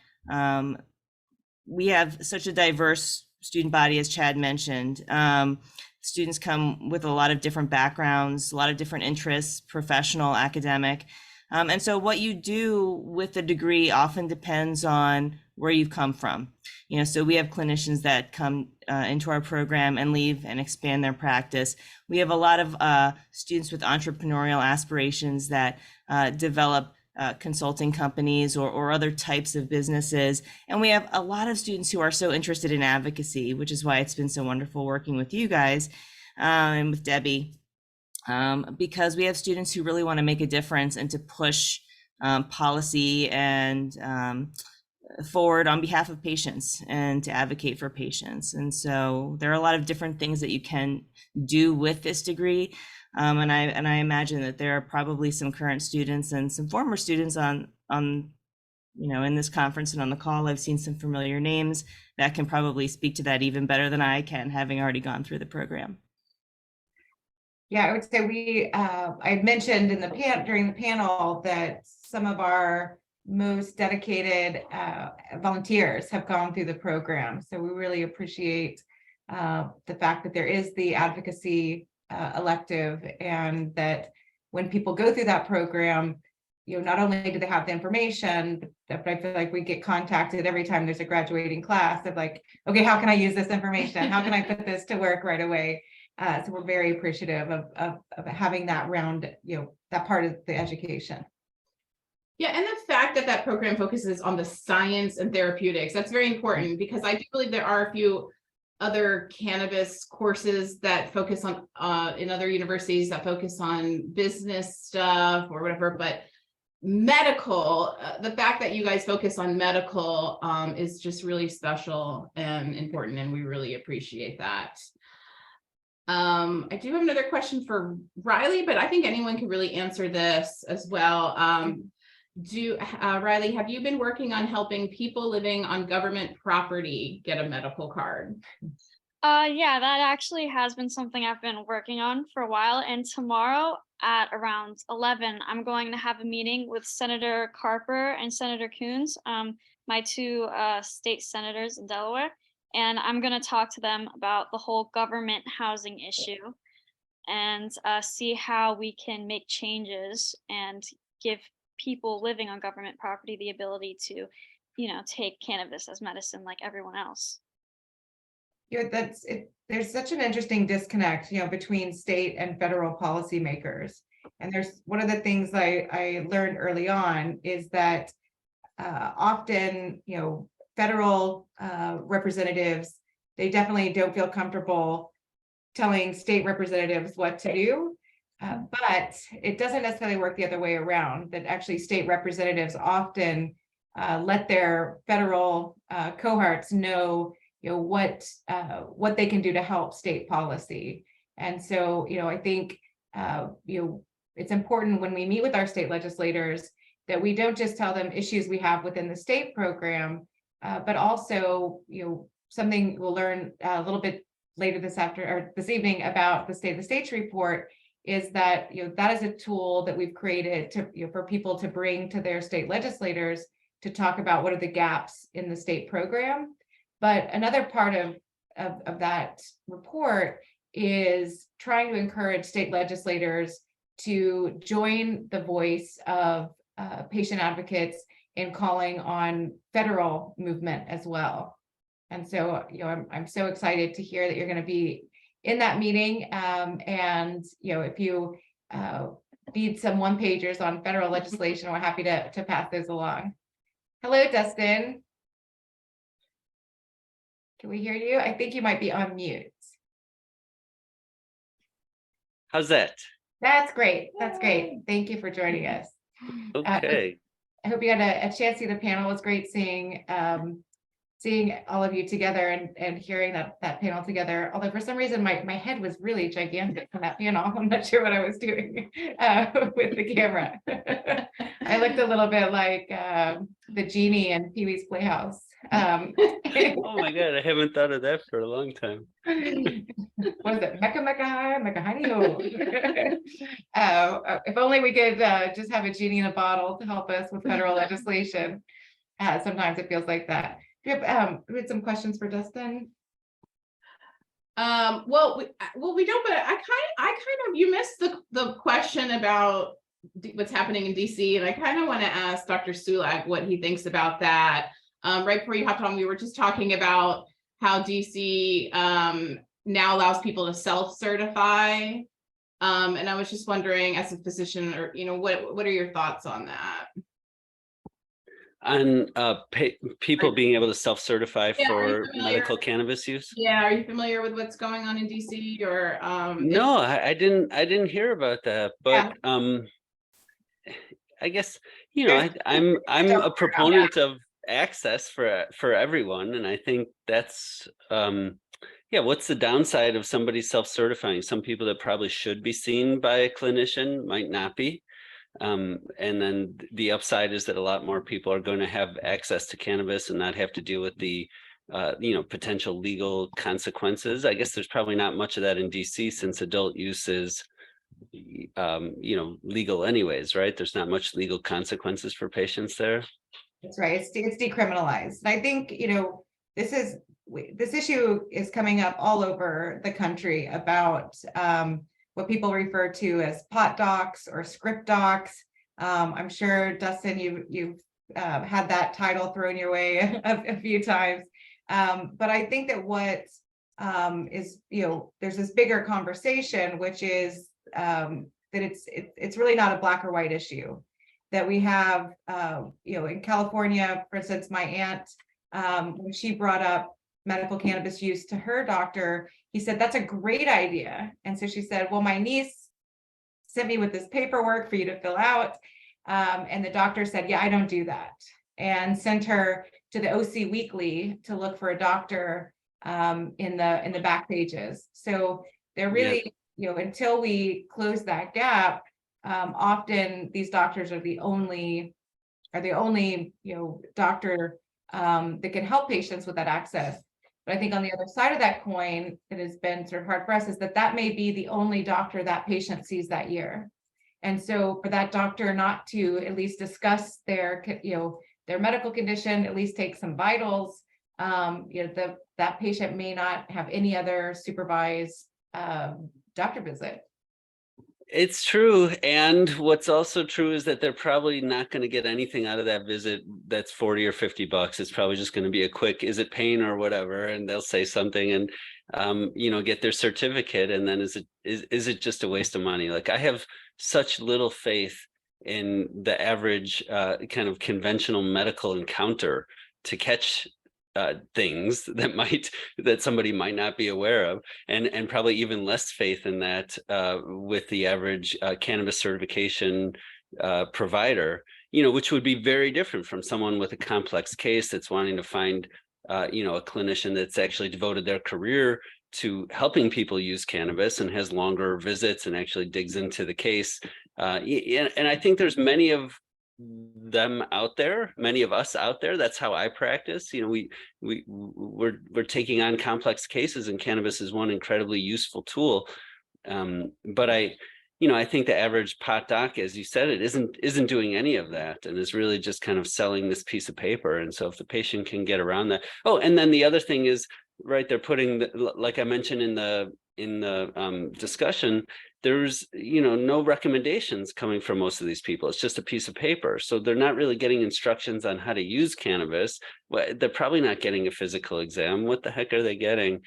we have such a diverse student body, as Chad mentioned. Students come with a lot of different backgrounds, a lot of different interests, professional, academic. And so what you do with the degree often depends on where you've come from. So we have clinicians that come into our program and leave and expand their practice. We have a lot of students with entrepreneurial aspirations that develop consulting companies or other types of businesses. And we have a lot of students who are so interested in advocacy, which is why it's been so wonderful working with you guys and with Debbie, because we have students who really want to make a difference and to push policy and forward on behalf of patients and to advocate for patients. And so there are a lot of different things that you can do with this degree. And I imagine that there are probably some current students and some former students on in this conference and on the call. I've seen some familiar names that can probably speak to that even better than I can, having already gone through the program. Yeah, I would say I mentioned during the panel that some of our most dedicated volunteers have gone through the program. So we really appreciate the fact that there is the advocacy elective, and that when people go through that program, not only do they have the information, but I feel like we get contacted every time there's a graduating class of like, okay, how can I use this information? How can I put this to work right away? So we're very appreciative of having that round, that part of the education. Yeah, and the fact that that program focuses on the science and therapeutics, that's very important, because I do believe there are a few other cannabis courses that focus on in other universities that focus on business stuff or whatever, but medical, the fact that you guys focus on medical is just really special and important, and we really appreciate that. I do have another question for Rylie, but I think anyone can really answer this as well. Rylie, have you been working on helping people living on government property get a medical card? Yeah, that actually has been something I've been working on for a while. And tomorrow at around 11, I'm going to have a meeting with Senator Carper and Senator Coons, my two state senators in Delaware. And I'm going to talk to them about the whole government housing issue and see how we can make changes and give people living on government property the ability to, take cannabis as medicine like everyone else. There's such an interesting disconnect, between state and federal policymakers. And there's one of the things I learned early on is that often, federal representatives, they definitely don't feel comfortable telling state representatives what to do. But it doesn't necessarily work the other way around, that actually state representatives often let their federal cohorts know, what they can do to help state policy. And so, I think, it's important when we meet with our state legislators that we don't just tell them issues we have within the state program, but also, something we'll learn a little bit later this evening about the State of the States report is that, that is a tool that we've created to, for people to bring to their state legislators to talk about what are the gaps in the state program. But another part of that report is trying to encourage state legislators to join the voice of patient advocates in calling on federal movement as well. And so, I'm so excited to hear that you're going to be in that meeting. And, if you need some one-pagers on federal legislation, we're happy to pass those along. Hello, Dustin. Can we hear you? I think you might be on mute. How's that? That's great. That's great. Thank you for joining us. Okay. I hope you had a chance to see the panel. It was great seeing seeing all of you together and hearing that panel together. Although for some reason my head was really gigantic on that panel. I'm not sure what I was doing with the camera. I looked a little bit like the genie in Pee-wee's Playhouse. Oh my God, I haven't thought of that for a long time. What is it? Mecca Mecca High, Mecca Honey Ho. If only we could just have a genie in a bottle to help us with federal legislation. Sometimes it feels like that. We had some questions for Dustin. Well, we don't, but I kind of, you missed the question about what's happening in DC, and I kind of want to ask Dr. Sulak what he thinks about that. Right before you hopped on, we were just talking about how DC now allows people to self-certify. And I was just wondering, as a physician, or what are your thoughts on that? On people being able to self-certify Yeah, for medical cannabis use? Yeah, are you familiar with what's going on in DC? Or no, I didn't hear about that, but I guess I'm a proponent of access for everyone, and I think that's what's the downside of somebody self-certifying? Some people that probably should be seen by a clinician might not be. And then the upside is that a lot more people are going to have access to cannabis and not have to deal with the potential legal consequences. I guess there's probably not much of that in DC, since adult use is legal anyways, right? There's not much legal consequences for patients there. That's right. It's decriminalized. And I think this issue is coming up all over the country about what people refer to as pot docs or script docs. I'm sure, Dustin, you've had that title thrown your way a few times. But I think that what is, there's this bigger conversation, which is that it's really not a black or white issue. That we have, in California, for instance, my aunt, when she brought up medical cannabis use to her doctor, he said, that's a great idea. And so she said, well, my niece sent me with this paperwork for you to fill out. And the doctor said, yeah, I don't do that. And sent her to the OC Weekly to look for a doctor in the back pages. So they're really, until we close that gap, often these doctors are the only doctor that can help patients with that access. But I think on the other side of that coin, it has been sort of hard for us, is that may be the only doctor that patient sees that year. And so for that doctor not to at least discuss their medical condition, at least take some vitals, that patient may not have any other supervised doctor visit. It's true. And what's also true is that they're probably not going to get anything out of that visit that's $40 or $50. It's probably just going to be a quick, is it pain or whatever? And they'll say something and, get their certificate. And then is it just a waste of money? Like, I have such little faith in the average kind of conventional medical encounter to catch things that somebody might not be aware of, and probably even less faith in that with the average cannabis certification provider, which would be very different from someone with a complex case that's wanting to find a clinician that's actually devoted their career to helping people use cannabis and has longer visits and actually digs into the case. And I think there's many of them out there, many of us out there. That's how I practice. We're taking on complex cases, and cannabis is one incredibly useful tool. But I think the average pot doc, as you said, it isn't doing any of that, and is really just kind of selling this piece of paper. And so if the patient can get around that. Oh, and then the other thing is, right, they're putting like I mentioned in the discussion, there's no recommendations coming from most of these people. It's just a piece of paper. So they're not really getting instructions on how to use cannabis. Well, they're probably not getting a physical exam. What the heck are they getting?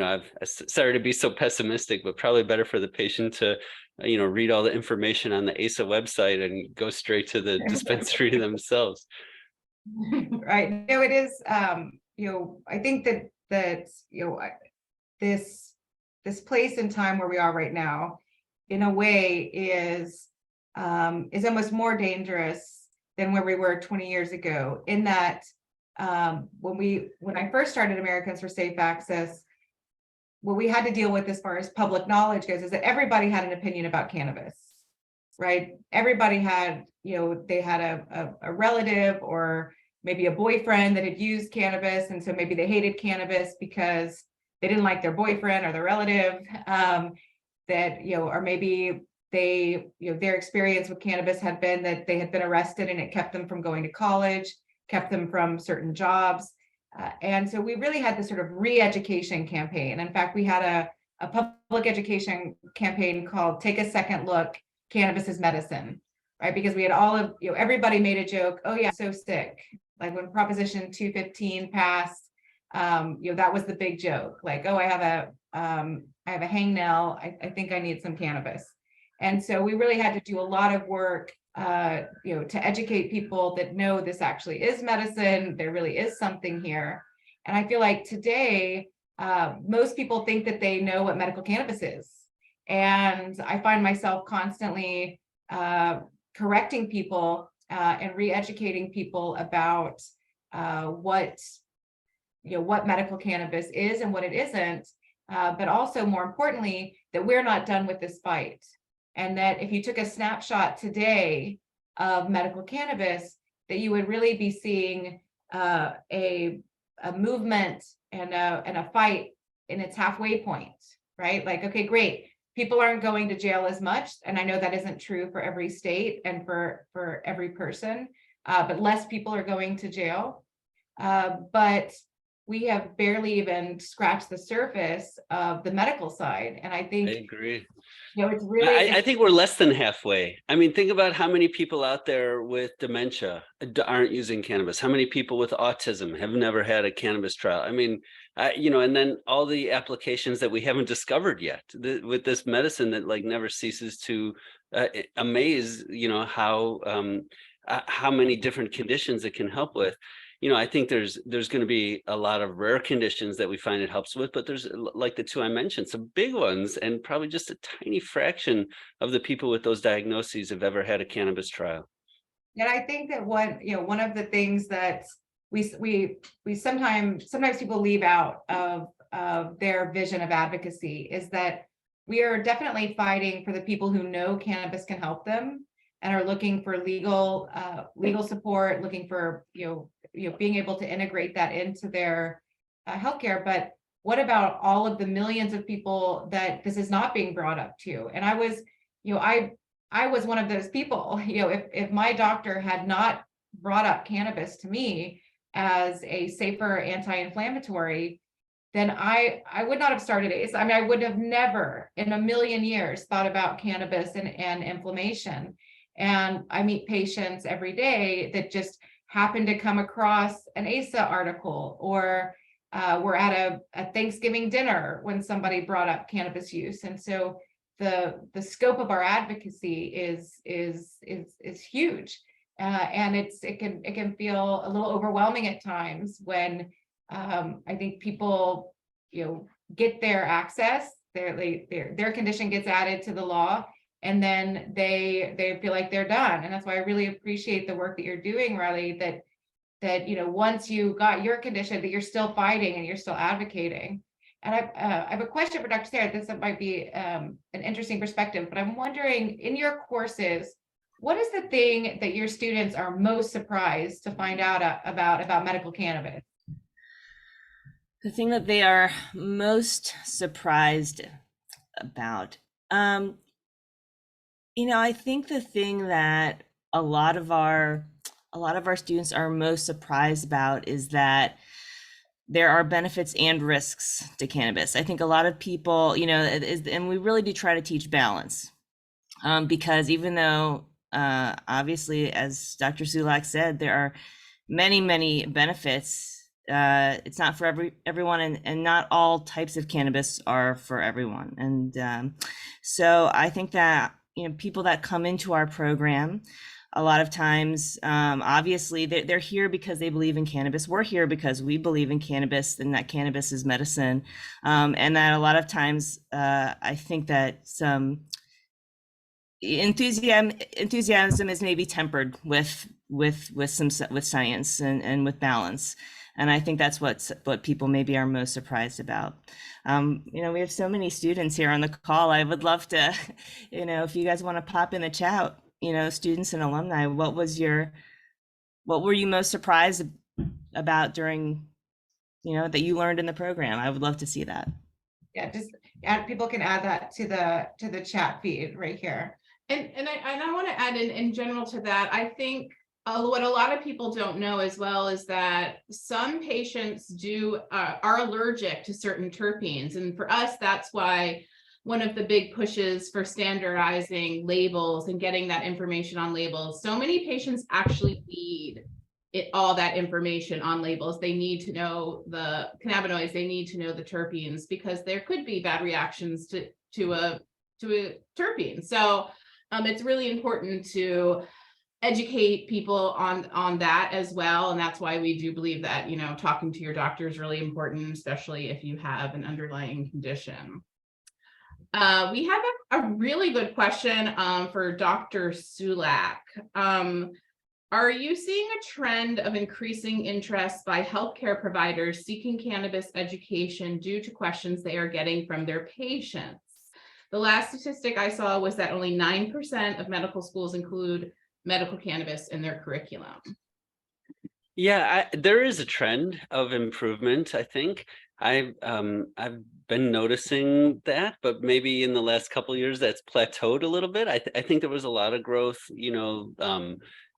I'm sorry to be so pessimistic, but probably better for the patient to read all the information on the ASA website and go straight to the dispensary themselves. Right. No, it is. I think that this place and time where we are right now, in a way, is almost more dangerous than where we were 20 years ago, in that when I first started Americans for Safe Access, what we had to deal with as far as public knowledge goes is that everybody had an opinion about cannabis, right? Everybody had, they had a relative or maybe a boyfriend that had used cannabis. And so maybe they hated cannabis because they didn't like their boyfriend or their relative, or maybe they, their experience with cannabis had been that they had been arrested and it kept them from going to college, kept them from certain jobs. And so we really had this sort of re-education campaign. In fact, we had a public education campaign called Take a Second Look, Cannabis is Medicine, right? Because we had all of, everybody made a joke, oh yeah, I'm so sick. Like when Proposition 215 passed, that was the big joke. Like, oh, I have a hangnail. I think I need some cannabis. And so we really had to do a lot of work to educate people that no, this actually is medicine. There really is something here. And I feel like today, most people think that they know what medical cannabis is. And I find myself constantly correcting people and re-educating people about what medical cannabis is and what it isn't. But also more importantly, that we're not done with this fight. And that if you took a snapshot today of medical cannabis, that you would really be seeing a movement and a fight in its halfway point, right? Like, okay, great. People aren't going to jail as much. And I know that isn't true for every state and for every person, but less people are going to jail. But we have barely even scratched the surface of the medical side. And I think I agree. it's really, I think we're less than halfway. I mean, think about how many people out there with dementia aren't using cannabis. How many people with autism have never had a cannabis trial? I mean, and then all the applications that we haven't discovered yet with this medicine that like never ceases to amaze, how many different conditions it can help with. I think there's going to be a lot of rare conditions that we find it helps with, but there's like the two I mentioned, some big ones, and probably just a tiny fraction of the people with those diagnoses have ever had a cannabis trial. And I think that one of the things that we sometimes people leave out of their vision of advocacy is that we are definitely fighting for the people who know cannabis can help them and are looking for legal support, looking for being able to integrate that into their healthcare. But what about all of the millions of people that this is not being brought up to? And I was one of those people. If my doctor had not brought up cannabis to me as a safer anti-inflammatory, then I would not have started ACE. I mean, I would have never in a million years thought about cannabis and inflammation. And I meet patients every day that just happen to come across an ASA article, or we're at a Thanksgiving dinner when somebody brought up cannabis use. And so the scope of our advocacy is huge, and it can feel a little overwhelming at times when I think people get their access, their condition gets added to the law, and then they feel like they're done. And that's why I really appreciate the work that you're doing, Rylie, that once you got your condition, that you're still fighting and you're still advocating. And I have a question for Dr. Sera. This might be an interesting perspective, but I'm wondering, in your courses, what is the thing that your students are most surprised to find out about medical cannabis? The thing that they are most surprised about, I think the thing that a lot of our students are most surprised about is that there are benefits and risks to cannabis. I think a lot of people, and we really do try to teach balance, because even though, obviously, as Dr. Sulak said, there are many, many benefits, it's not for everyone, and not all types of cannabis are for everyone. And so I think that, people that come into our program, a lot of times, obviously, they're here because they believe in cannabis. We're here because we believe in cannabis and that cannabis is medicine. And that a lot of times, I think that some enthusiasm is maybe tempered with with science and with balance. And I think that's what people maybe are most surprised about. We have so many students here on the call. I would love to, if you guys want to pop in the chat, students and alumni, what were you most surprised about during, that you learned in the program? I would love to see that. Yeah, just people can add that to the chat feed right here. And I want to add in general to that, I think what a lot of people don't know as well is that some patients are allergic to certain terpenes. And for us, that's why one of the big pushes for standardizing labels and getting that information on labels. So many patients actually need all that information on labels. They need to know the cannabinoids, they need to know the terpenes, because there could be bad reactions to a terpene. So it's really important to educate people on that as well. And that's why we do believe that, talking to your doctor is really important, especially if you have an underlying condition. We have a really good question for Dr. Sulak. Are you seeing a trend of increasing interest by healthcare providers seeking cannabis education due to questions they are getting from their patients? The last statistic I saw was that only 9% of medical schools include medical cannabis in their curriculum. Yeah, there is a trend of improvement, I think. I've been noticing that, but maybe in the last couple of years that's plateaued a little bit. I think there was a lot of growth,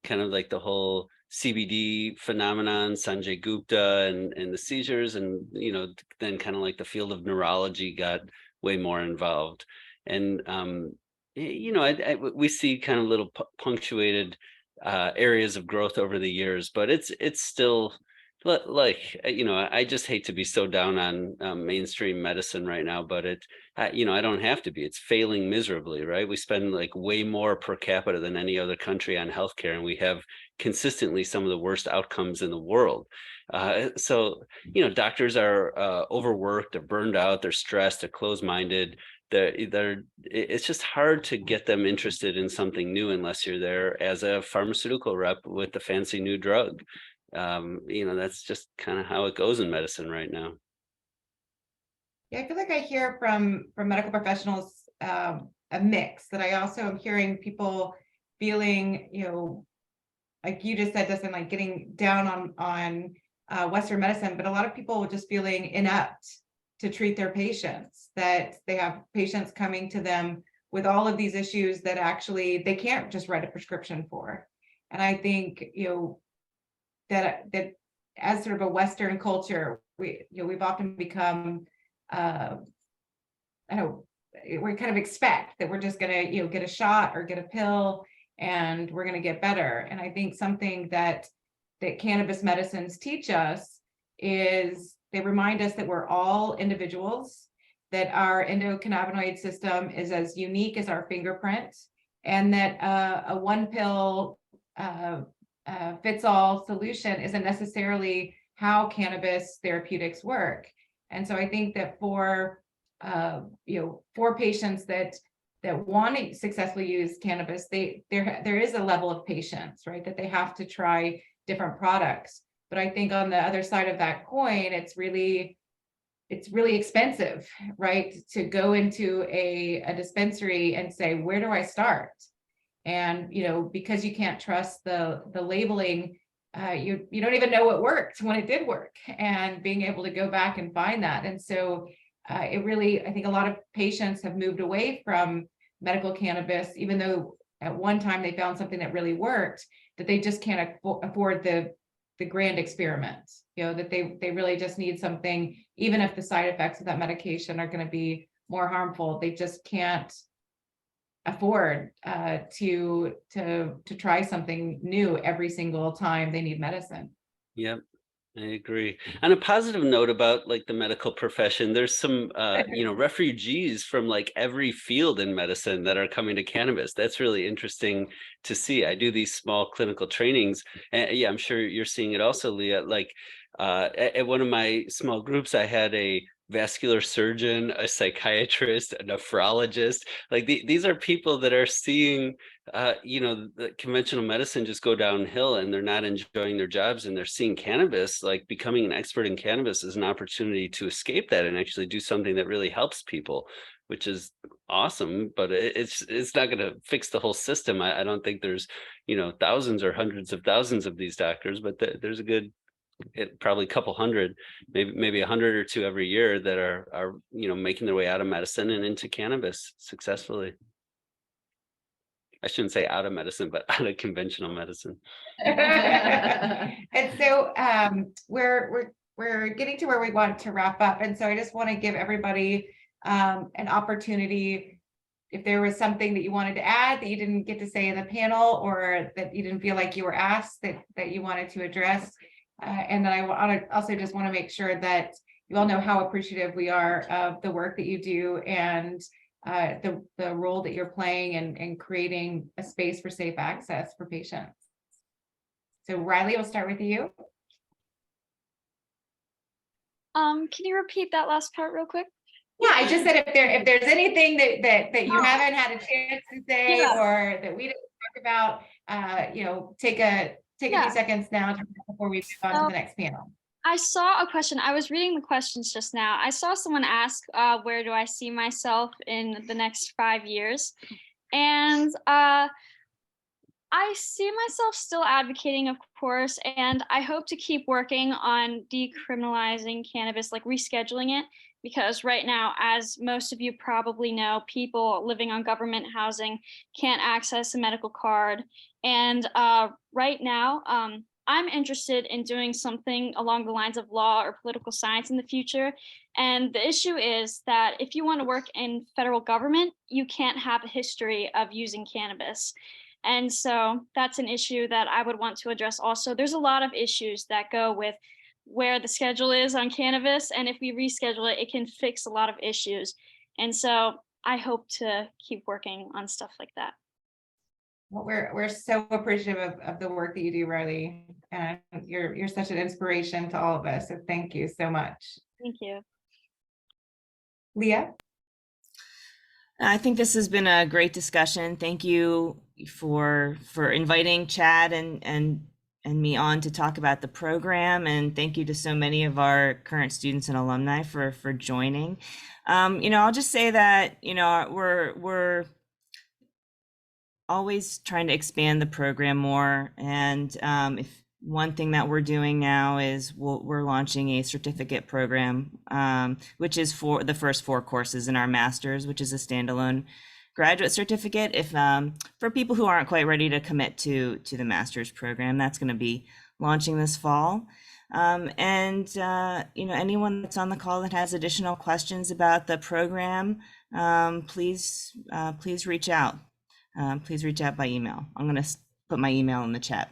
kind of like the whole CBD phenomenon, Sanjay Gupta and the seizures, and then kind of like the field of neurology got way more involved. And we see kind of little punctuated areas of growth over the years, but it's still like, I just hate to be so down on mainstream medicine right now, but I don't have to be. It's failing miserably, right? We spend like way more per capita than any other country on healthcare, and we have consistently some of the worst outcomes in the world. So doctors are overworked, they're burned out, they're stressed, they're closed-minded. It's just hard to get them interested in something new unless you're there as a pharmaceutical rep with the fancy new drug. That's just kind of how it goes in medicine right now. Yeah, I feel like I hear from medical professionals a mix, that I also am hearing people feeling, like you just said, Dustin, like getting down on Western medicine, but a lot of people just feeling inept to treat their patients, that they have patients coming to them with all of these issues that actually they can't just write a prescription for. And I think, that as sort of a Western culture, we've often become, we kind of expect that we're just going to, get a shot or get a pill and we're going to get better. And I think something that cannabis medicines teach us is they remind us that we're all individuals, that our endocannabinoid system is as unique as our fingerprint, and that a one pill fits all solution isn't necessarily how cannabis therapeutics work. And so I think that for patients that want to successfully use cannabis, there is a level of patience, right? That they have to try different products. But I think on the other side of that coin, it's really expensive, right? To go into a dispensary and say, where do I start? And, because you can't trust the labeling, you don't even know what worked when it did work, and being able to go back and find that. And so I think a lot of patients have moved away from medical cannabis, even though at one time they found something that really worked, that they just can't afford the grand experiment, that they really just need something, even if the side effects of that medication are going to be more harmful, they just can't afford to try something new every single time they need medicine. Yep, I agree. On a positive note about like the medical profession, there's some refugees from like every field in medicine that are coming to cannabis. That's really interesting to see. I do these small clinical trainings, and I'm sure you're seeing it also, Leah. Like at one of my small groups, I had a vascular surgeon, a psychiatrist, a nephrologist. Like these are people that are seeing, the conventional medicine just go downhill, and they're not enjoying their jobs, and they're seeing cannabis. Like becoming an expert in cannabis is an opportunity to escape that and actually do something that really helps people, which is awesome. But it's not going to fix the whole system. I don't think there's thousands or hundreds of thousands of these doctors, but there's a good probably a couple hundred, maybe 100 or two every year that are making their way out of medicine and into cannabis successfully. I shouldn't say out of medicine, but out of conventional medicine. And so we're getting to where we want to wrap up, and so I just want to give everybody an opportunity. If there was something that you wanted to add that you didn't get to say in the panel, or that you didn't feel like you were asked that you wanted to address. And then I also just want to make sure that you all know how appreciative we are of the work that you do, and the role that you're playing in creating a space for safe access for patients. So Rylie, we'll start with you. Can you repeat that last part real quick? Yeah, I just said if there's anything that you haven't had a chance to say, or that we didn't talk about, take a few seconds now before we move on to the next panel. I saw a question. I was reading the questions just now. I saw someone ask, where do I see myself in the next 5 years? And I see myself still advocating, of course, and I hope to keep working on decriminalizing cannabis, like rescheduling it, because right now, as most of you probably know, people living on government housing can't access a medical card. And right now, I'm interested in doing something along the lines of law or political science in the future. And the issue is that if you want to work in federal government, you can't have a history of using cannabis. And so that's an issue that I would want to address also. There's a lot of issues that go with where the schedule is on cannabis. And if we reschedule it, it can fix a lot of issues. And so I hope to keep working on stuff like that. Well, we're so appreciative of the work that you do, Rylie, and you're such an inspiration to all of us. So thank you so much. Thank you. Leah? I think this has been a great discussion. Thank you for inviting Chad and me on to talk about the program, and thank you to so many of our current students and alumni for joining. I'll just say that we're always trying to expand the program more, and if one thing that we're doing now is we're launching a certificate program, which is for the first 4 courses in our master's, which is a standalone graduate certificate. If for people who aren't quite ready to commit to the master's program, that's going to be launching this fall. Anyone that's on the call that has additional questions about the program, please reach out. Please reach out by email. I'm going to put my email in the chat.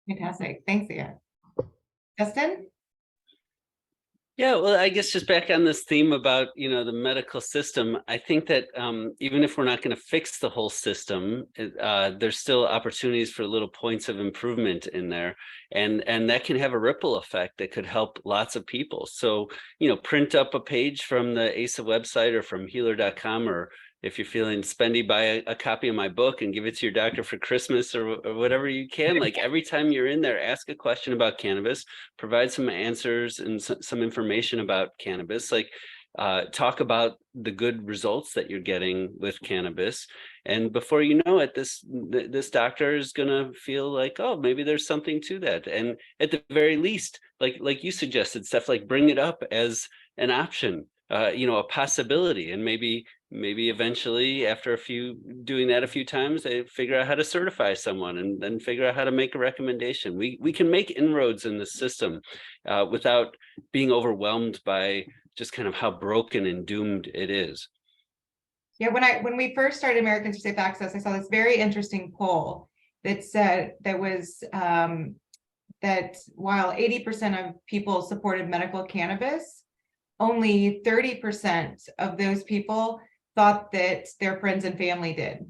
Fantastic. Thanks, Leah. Justin? Yeah, well, I guess just back on this theme about, the medical system, I think that even if we're not going to fix the whole system, there's still opportunities for little points of improvement in there. And that can have a ripple effect that could help lots of people. So, print up a page from the ASA website or from healer.com, or if you're feeling spendy, buy a copy of my book and give it to your doctor for Christmas or whatever you can. Like every time you're in there, ask a question about cannabis, provide some answers and some information about cannabis, like talk about the good results that you're getting with cannabis. And before you know it, this doctor is going to feel like, oh, maybe there's something to that. And at the very least, like you suggested, Steph, like bring it up as an option, a possibility. And maybe eventually, after doing that a few times, they figure out how to certify someone and then figure out how to make a recommendation. We can make inroads in the system without being overwhelmed by just kind of how broken and doomed it is. Yeah, when we first started Americans for Safe Access, I saw this very interesting poll that said that while 80% of people supported medical cannabis, only 30% of those people thought that their friends and family did,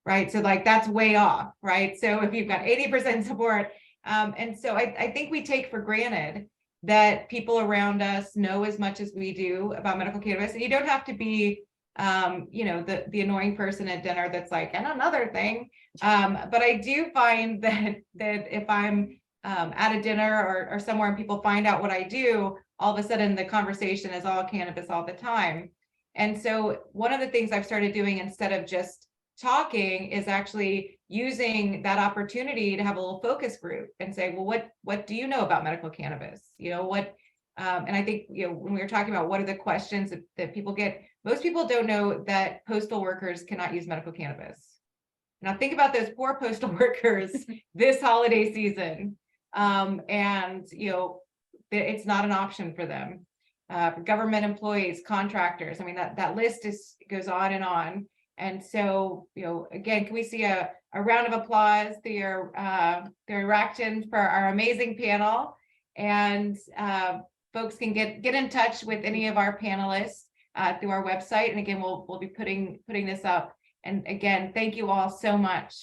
right? So that's way off, right? So if you've got 80% support, and so I think we take for granted that people around us know as much as we do about medical cannabis. And you don't have to be, the annoying person at dinner that's like, and another thing. But I do find that if I'm at a dinner or somewhere and people find out what I do, all of a sudden the conversation is all cannabis all the time. And so one of the things I've started doing instead of just talking is actually using that opportunity to have a little focus group and say, well, what do you know about medical cannabis? And I think, when we were talking about what are the questions that people get, most people don't know that postal workers cannot use medical cannabis. Now think about those poor postal workers this holiday season. It's not an option for them. For government employees, contractors, I mean, that list goes on and on. And so, again, can we see a round of applause to your reactions for our amazing panel? And folks can get in touch with any of our panelists through our website. And again, we'll be putting this up. And again, thank you all so much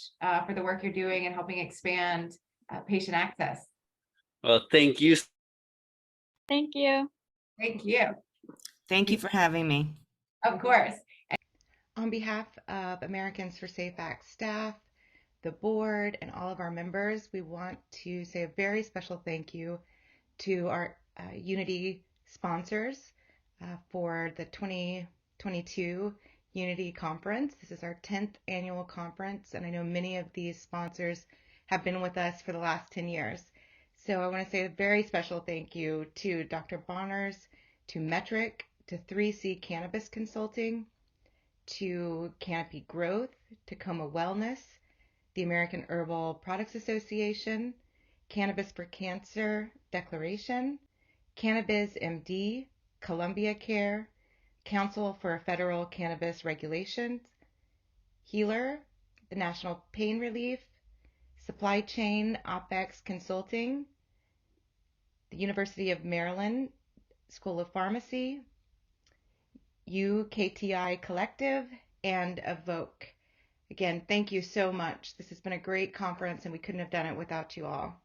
for the work you're doing and helping expand patient access. Well, thank you. Thank you. Thank you. Thank you for having me. Of course. On behalf of Americans for Safe Act staff, the board, and all of our members, we want to say a very special thank you to our Unity sponsors for the 2022 Unity Conference. This is our 10th annual conference, and I know many of these sponsors have been with us for the last 10 years. So I want to say a very special thank you to Dr. Bonners, to Metric, to 3C Cannabis Consulting, to Canopy Growth, Tacoma Wellness, the American Herbal Products Association, Cannabis for Cancer Declaration, Cannabis MD, Columbia Care, Council for Federal Cannabis Regulations, Healer, the National Pain Relief, Supply Chain OpEx Consulting, the University of Maryland School of Pharmacy, UKTI Collective, and Evoke. Again, thank you so much. This has been a great conference, and we couldn't have done it without you all.